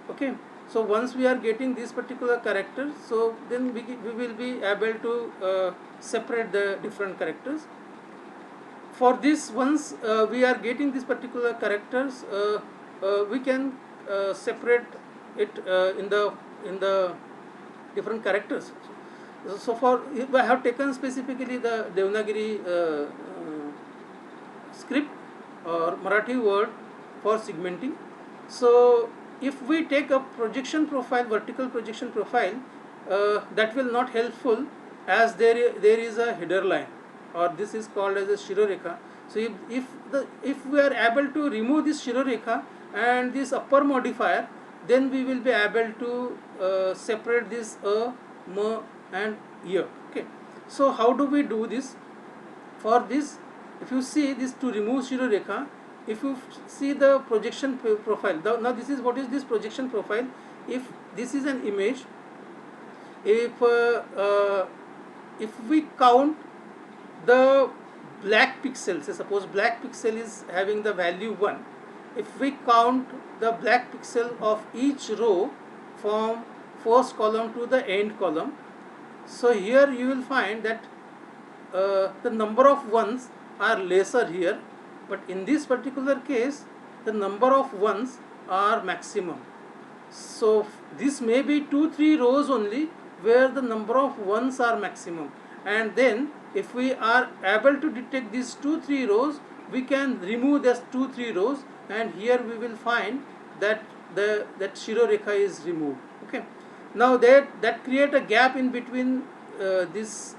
Okay. So once we are getting these particular characters, so then we will be able to separate the different characters. For this, once we are getting these particular characters, we can separate it in the different characters. So for I have taken specifically the Devanagari script or Marathi word for segmenting. So if we take a projection profile, vertical projection profile, that will not helpful, as there is a header line, or this is called as a Shirorekha. So if we are able to remove this Shirorekha and this upper modifier, then we will be able to separate this m and y. Okay. So how do we do this? For this, if you see this, to remove Shirorekha, if you see the projection profile, now this is what is this projection profile. If this is an image, if we count the black pixels, say suppose black pixel is having the value 1, if we count the black pixel of each row from first column to the end column, so here you will find that the number of ones are lesser here, but in this particular case the number of ones are maximum. So this may be 2-3 rows only where the number of ones are maximum, and then if we are able to detect these 2-3 rows, we can remove these 2-3 rows, and here we will find that that Shirorekha is removed. Okay. Now that create a gap in between this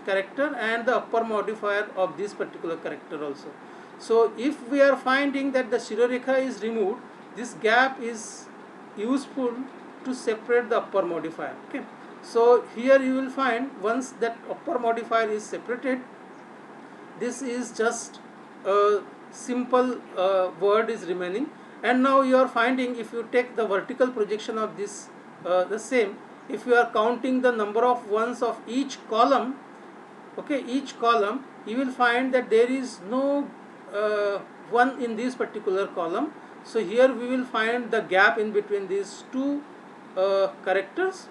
character and the upper modifier of this particular character also. So if we are finding that the Shirorekha is removed, this gap is useful to separate the upper modifier. Okay. So here you will find, once that upper modifier is separated, this is just a simple word is remaining. And now you are finding, if you take the vertical projection of this, the same, if you are counting the number of ones of each column, okay, each column, you will find that there is no one in this particular column. So here we will find the gap in between these two characters,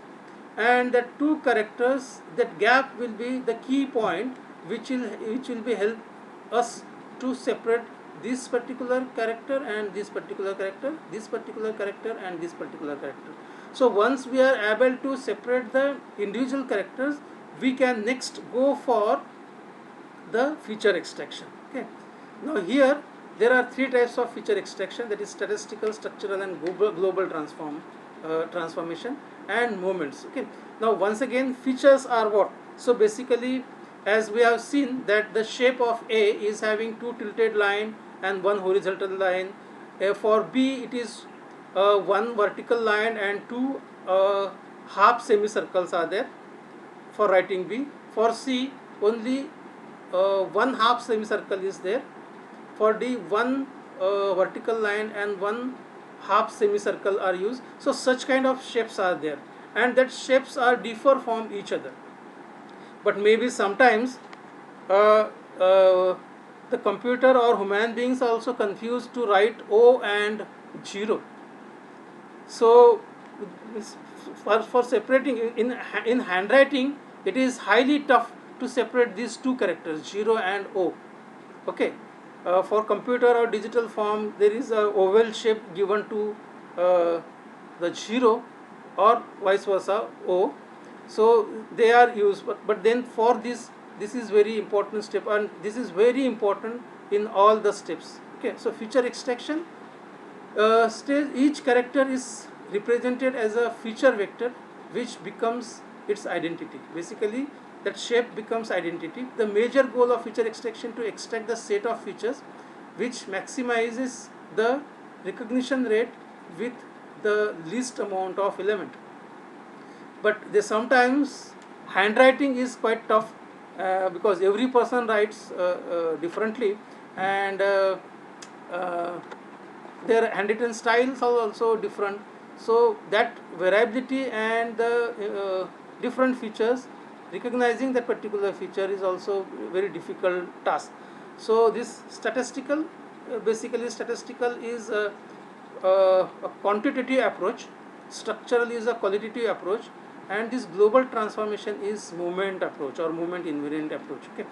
and the two characters, that gap will be the key point which will be help us to separate this particular character and this particular character, this particular character and this particular character. So once we are able to separate the individual characters, we can next go for the feature extraction. Okay. Now here there are 3 types of feature extraction, that is statistical, structural and global transformation and moments. Okay. Now once again, features are what? So basically as we have seen that the shape of A is having two tilted line and one horizontal line. For B it is one vertical line and two half semicircles are there for writing B. For C only one half semicircle is there. For D one vertical line and one half semicircle are used. So such kind of shapes are there, and that shapes are differ from each other. But maybe sometimes uh, uh, the computer or human beings are also confused to write O and 0. So for separating in handwriting, it is highly tough to separate these two characters 0 and O. Okay, for computer or digital form there is a oval shape given to the 0 or vice versa O. So they are used, but then for this is very important step, and this is very important in all the steps. Okay, so feature extraction stage, each character is represented as a feature vector which becomes its identity. Basically that shape becomes identity. The major goal of feature extraction to extract the set of features which maximizes the recognition rate with the least amount of element. But they sometimes handwriting is quite tough because every person writes differently, and their handwritten styles are also different. So that variability and the different features, recognizing that particular feature is also very difficult task. So this statistical, basically statistical is a quantitative approach, structural is a qualitative approach, and this global transformation is movement approach or movement invariant approach. Okay,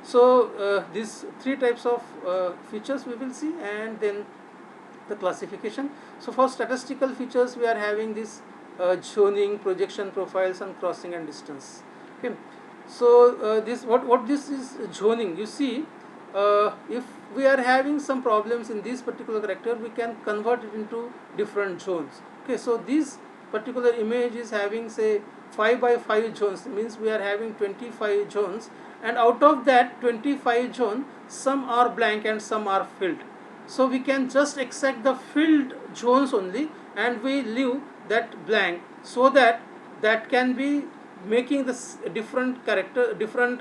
so these three types of features we will see, and then the classification. So for statistical features we are having this zoning, projection, profiles, and crossing and distance. Okay, so this what this is zoning. You see, if we are having some problems in this particular character, we can convert it into different zones. Okay, so this particular image is having say 5 by 5 zones, means we are having 25 zones, and out of that 25 zone, some are blank and some are filled. So we can just extract the filled zones only, and we leave that blank, so that that can be making this different character, different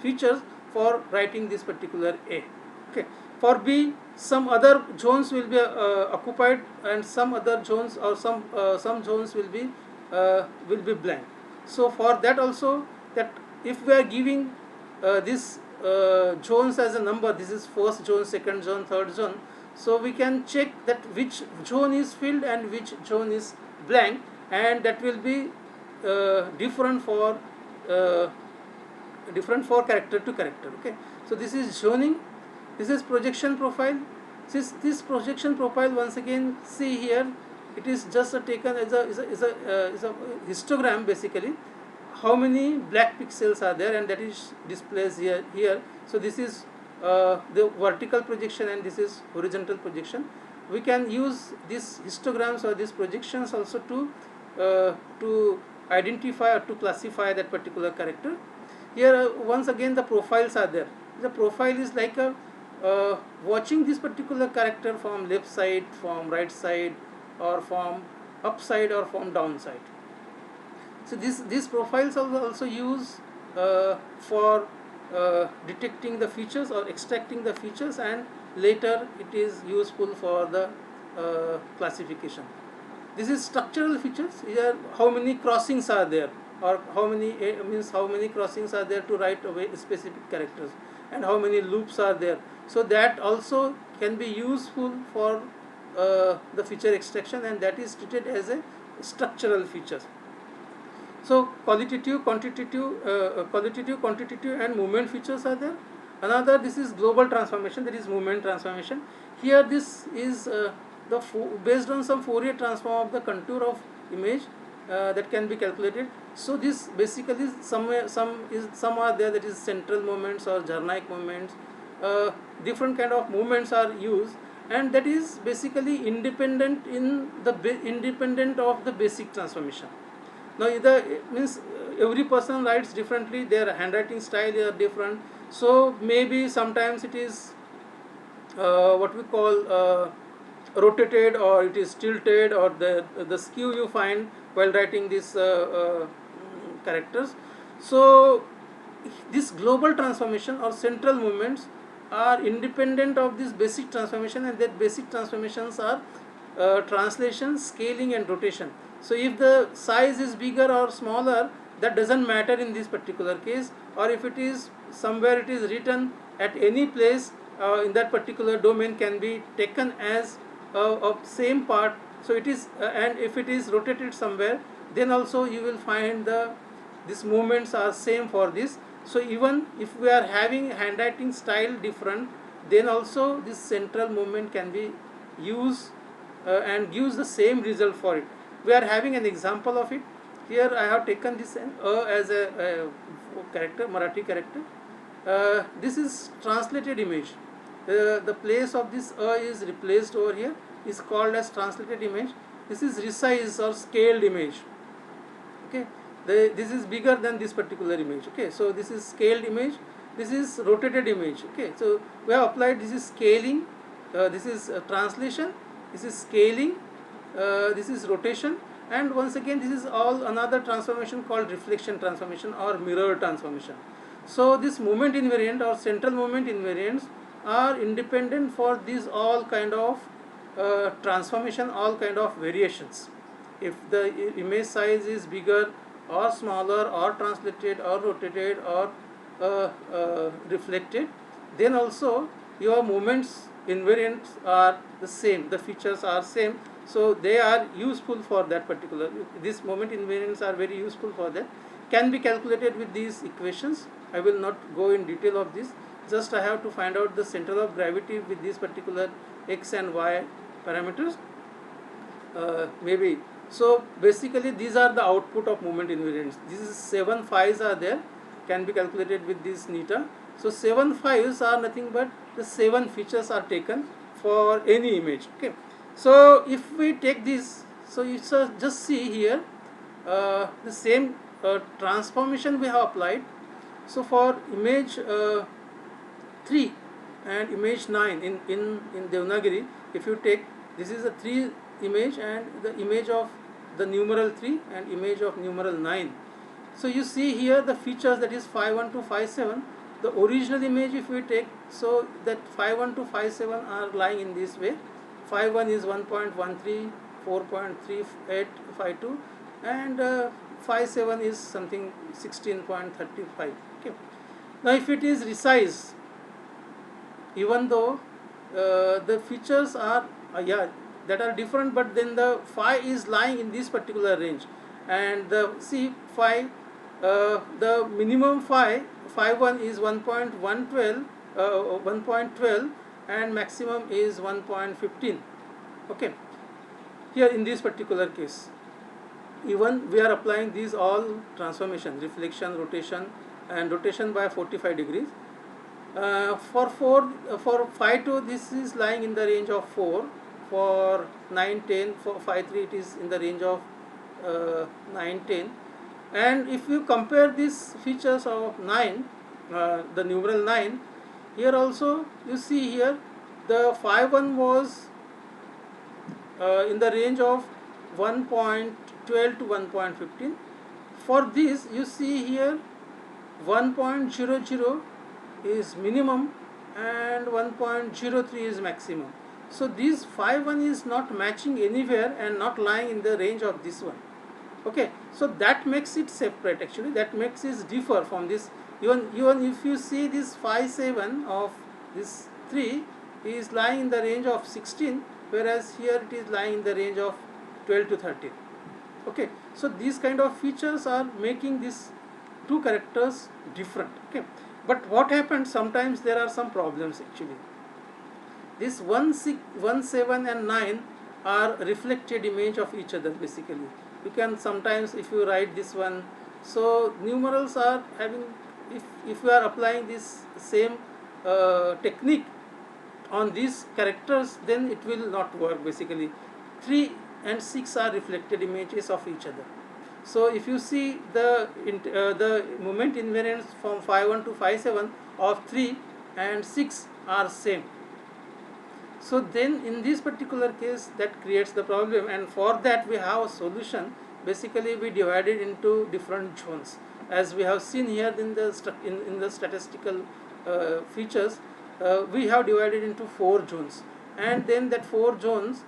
features for writing this particular A. Okay, for B some other zones will be occupied, and some other zones or some zones will be blank. So for that also, that if we are giving this zones as a number, this is first zone, second zone, third zone, so we can check that which zone is filled and which zone is blank, and that will be different for character to character. Okay, so this is zoning. This is projection profile. This projection profile, once again see here, it is just taken as a histogram basically. How many black pixels are there, and that is displayed here. So this is the vertical projection, and this is horizontal projection. We can use these histograms or these projections also to identify or to classify that particular character. Here once again the profiles are there. The profile is like a watching this particular character from left side, from right side, or from upside or from downside. So these profiles are also used for detecting the features or extracting the features, and later it is useful for the classification. This is structural features. Here how many crossings are there, or how many means how many crossings are there to write away specific characters, and how many loops are there. So that also can be useful for the feature extraction, and that is treated as a structural feature. So qualitative, quantitative, and movement features are there. Another, this is global transformation, that is movement transformation. Here this is based on some Fourier transform of the contour of image that can be calculated. So this basically some are there, that is central movements or Jarnaik movements. Different kind of movements are used, and that is basically independent of the basic transformation. Now either means every person writes differently, their handwriting style is different, so maybe sometimes it is what we call rotated, or it is tilted, or the skew you find while writing these characters. So this global transformation or central movements are independent of this basic transformation, and that basic transformations are translation, scaling and rotation. So if the size is bigger or smaller, that doesn't matter in this particular case, or if it is somewhere it is written at any place in that particular domain can be taken as of same part. So it is and if it is rotated somewhere, then also you will find these movements are same for this. So even if we are having handwriting style different, then also this central movement can be used and gives the same result for it. We are having an example of it. Here I have taken this as a character, Marathi character. This is translated image. The place of this is replaced over here, is called as translated image. This is resized or scaled image. Okay, this is bigger than this particular image. Okay, so this is scaled image, this is rotated image. Okay, so we have applied, this is scaling, this is translation, this is scaling, this is rotation, and once again this is all another transformation called reflection transformation or mirror transformation. So this movement invariant or central movement invariants are independent for these all kind of transformation, all kind of variations. If the image size is bigger or smaller or translated or rotated or reflected, then also your movements invariants are the same, the features are same, so they are useful for that particular. These moment invariants are very useful for that, can be calculated with these equations. I will not go in detail of this, just I have to find out the center of gravity with these particular x and y parameters. Maybe so basically these are the output of moment invariants. This is 7 phi's are there, can be calculated with this neta. So 7 phi's are nothing but the 7 features are taken for any image. Okay, so if we take this, so you just see here the same transformation we have applied. So for image 3 and image 9 in Devanagari, if you take, this is a 3 image and the image of the numeral 3 and image of numeral 9. So you see here the features, that is 5.1 to 5.7. The original image if we take, so that 5.1 to 5.7 are lying in this way. 5.1 is 1.13, 4.38, 5.2, and 5.7 is something 16.35. Okay. Now if it is resized, even though the features are that are different, but then the phi is lying in this particular range, and the see phi, the minimum phi 1 is 1.12, 1.12, and maximum is 1.15. Okay, here in this particular case, even we are applying these all transformations, reflection, rotation, and rotation by 45 degrees. For 5.2 this is lying in the range of 4, for 9.10, for 5.3 it is in the range of 9.10, and if you compare these features of 9, the numeral 9, here also you see here the 5.1 was in the range of 1.12 to 1.15. For this you see here 1.00 is minimum and 1.03 is maximum. So this 5.1 is not matching anywhere and not lying in the range of this one. Okay, so that makes it separate, actually that makes it differ from this. Even if you see this 5.7 of this 3 is lying in the range of 16, whereas here it is lying in the range of 12 to 13. Okay, so these kind of features are making these two characters different. Okay, but what happens, sometimes there are some problems actually. This 1, 7 and 9 are reflected image of each other basically. You can sometimes, if you write this one, so numerals are having, if you are applying this same technique on these characters, then it will not work basically. 3 and 6 are reflected images of each other. So if you see the moment invariance from phi 1 to phi 7 of 3 and 6 are same. So then in this particular case that creates the problem, and for that we have a solution. Basically we divide it into different zones, as we have seen here in the statistical features. We have divided into 4 zones, and then that 4 zones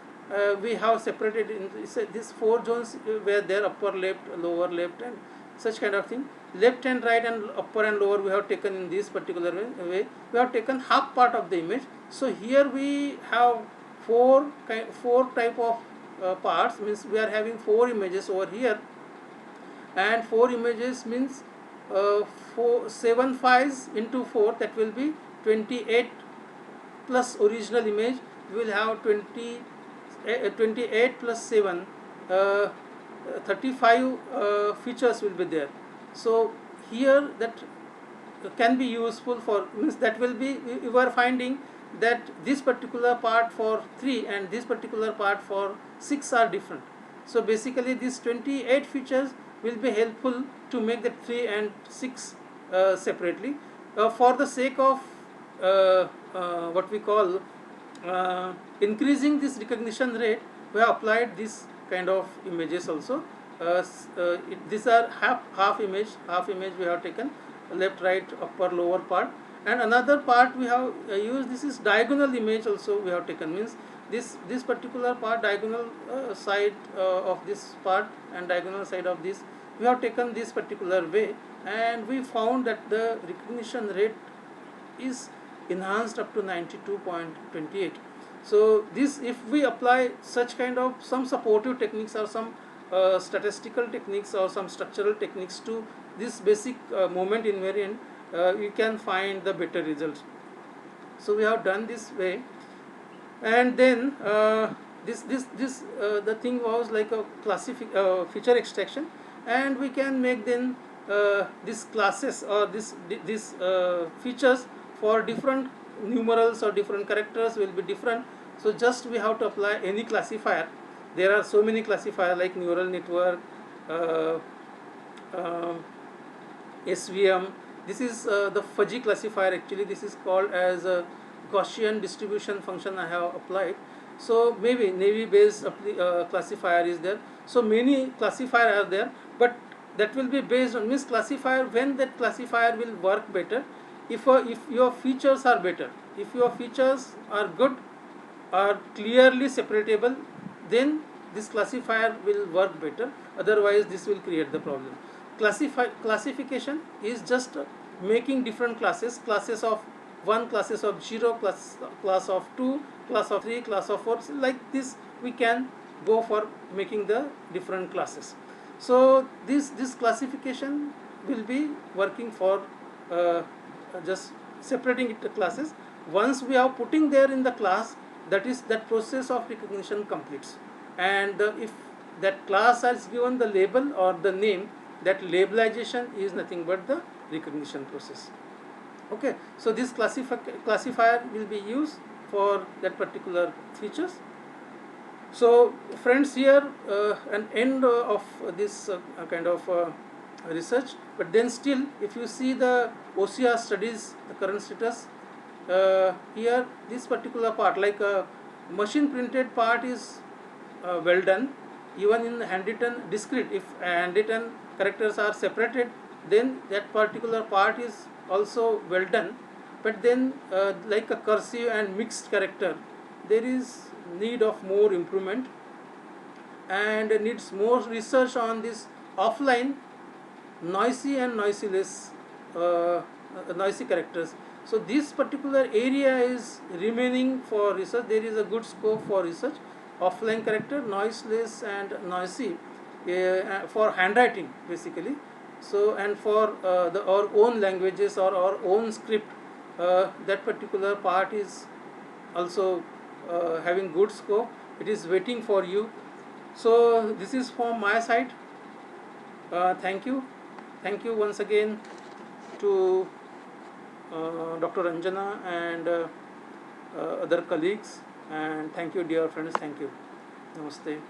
we have separated in these 4 zones where there upper left, lower left, and such kind of thing. Left and right and upper and lower we have taken in this particular way. We have taken half part of the image. So here we have four type of parts, means we are having 4 images over here, and 4 images means 7 phi's into 4, that will be 28 plus original image. We will have 28 plus 7, 35 features will be there. So here that can be useful for, means that will be, you are finding that this particular part for 3 and this particular part for 6 are different. So basically these 28 features will be helpful to make the 3 and 6 separately. For the sake of what we call increasing this recognition rate, we have applied this kind of images also. These are half image we have taken, left, right, upper, lower part, and another part we have used, this is diagonal image also we have taken, means this particular part, diagonal side of this part and diagonal side of this, we have taken this particular way, and we found that the recognition rate is enhanced up to 92.28. So this, if we apply such kind of some supportive techniques or some statistical techniques or some structural techniques to this basic moment invariant, you can find the better results. So we have done this way, and then the thing was like a feature extraction, and we can make then these classes or this features for different numerals or different characters will be different. So just we have to apply any classifier. There are so many classifiers like neural network, SVM. This is the fuzzy classifier. Actually this is called as a Gaussian distribution function I have applied. So maybe Naive Bayes classifier is there. So many classifiers are there, but that will be based on, means classifier, when that classifier will work better, if your features are better, if your features are good, are clearly separatable, then this classifier will work better. Otherwise this will create the problem. Classification is just making different classes of 1, classes of 0, class of 2, class of 3, class of 4. So like this we can go for making the different classes. So this classification will be working for just separating it to classes. Once we are putting there in the class, that process of recognition completes, and if that class has given the label or the name, that labelization is nothing but the recognition process. Okay, so this classifier will be used for that particular features. So friends, here an end of this kind of research, but then still if you see the OCR studies, the current status, here this particular part, like machine printed part is well done. Even in handwritten discrete, if handwritten characters are separated, then that particular part is also well done. But then like a cursive and mixed character, there is need of more improvement, and needs more research on this offline noisy and noiseless noisy characters. So this particular area is remaining for research. There is a good scope for research. Offline character, noiseless and noisy for handwriting basically. So and for our own languages or our own script, that particular part is also having good scope. It is waiting for you. So this is from my side. Thank you once again to Dr. Ranjana and other colleagues, and thank you dear friends. Thank you. Namaste.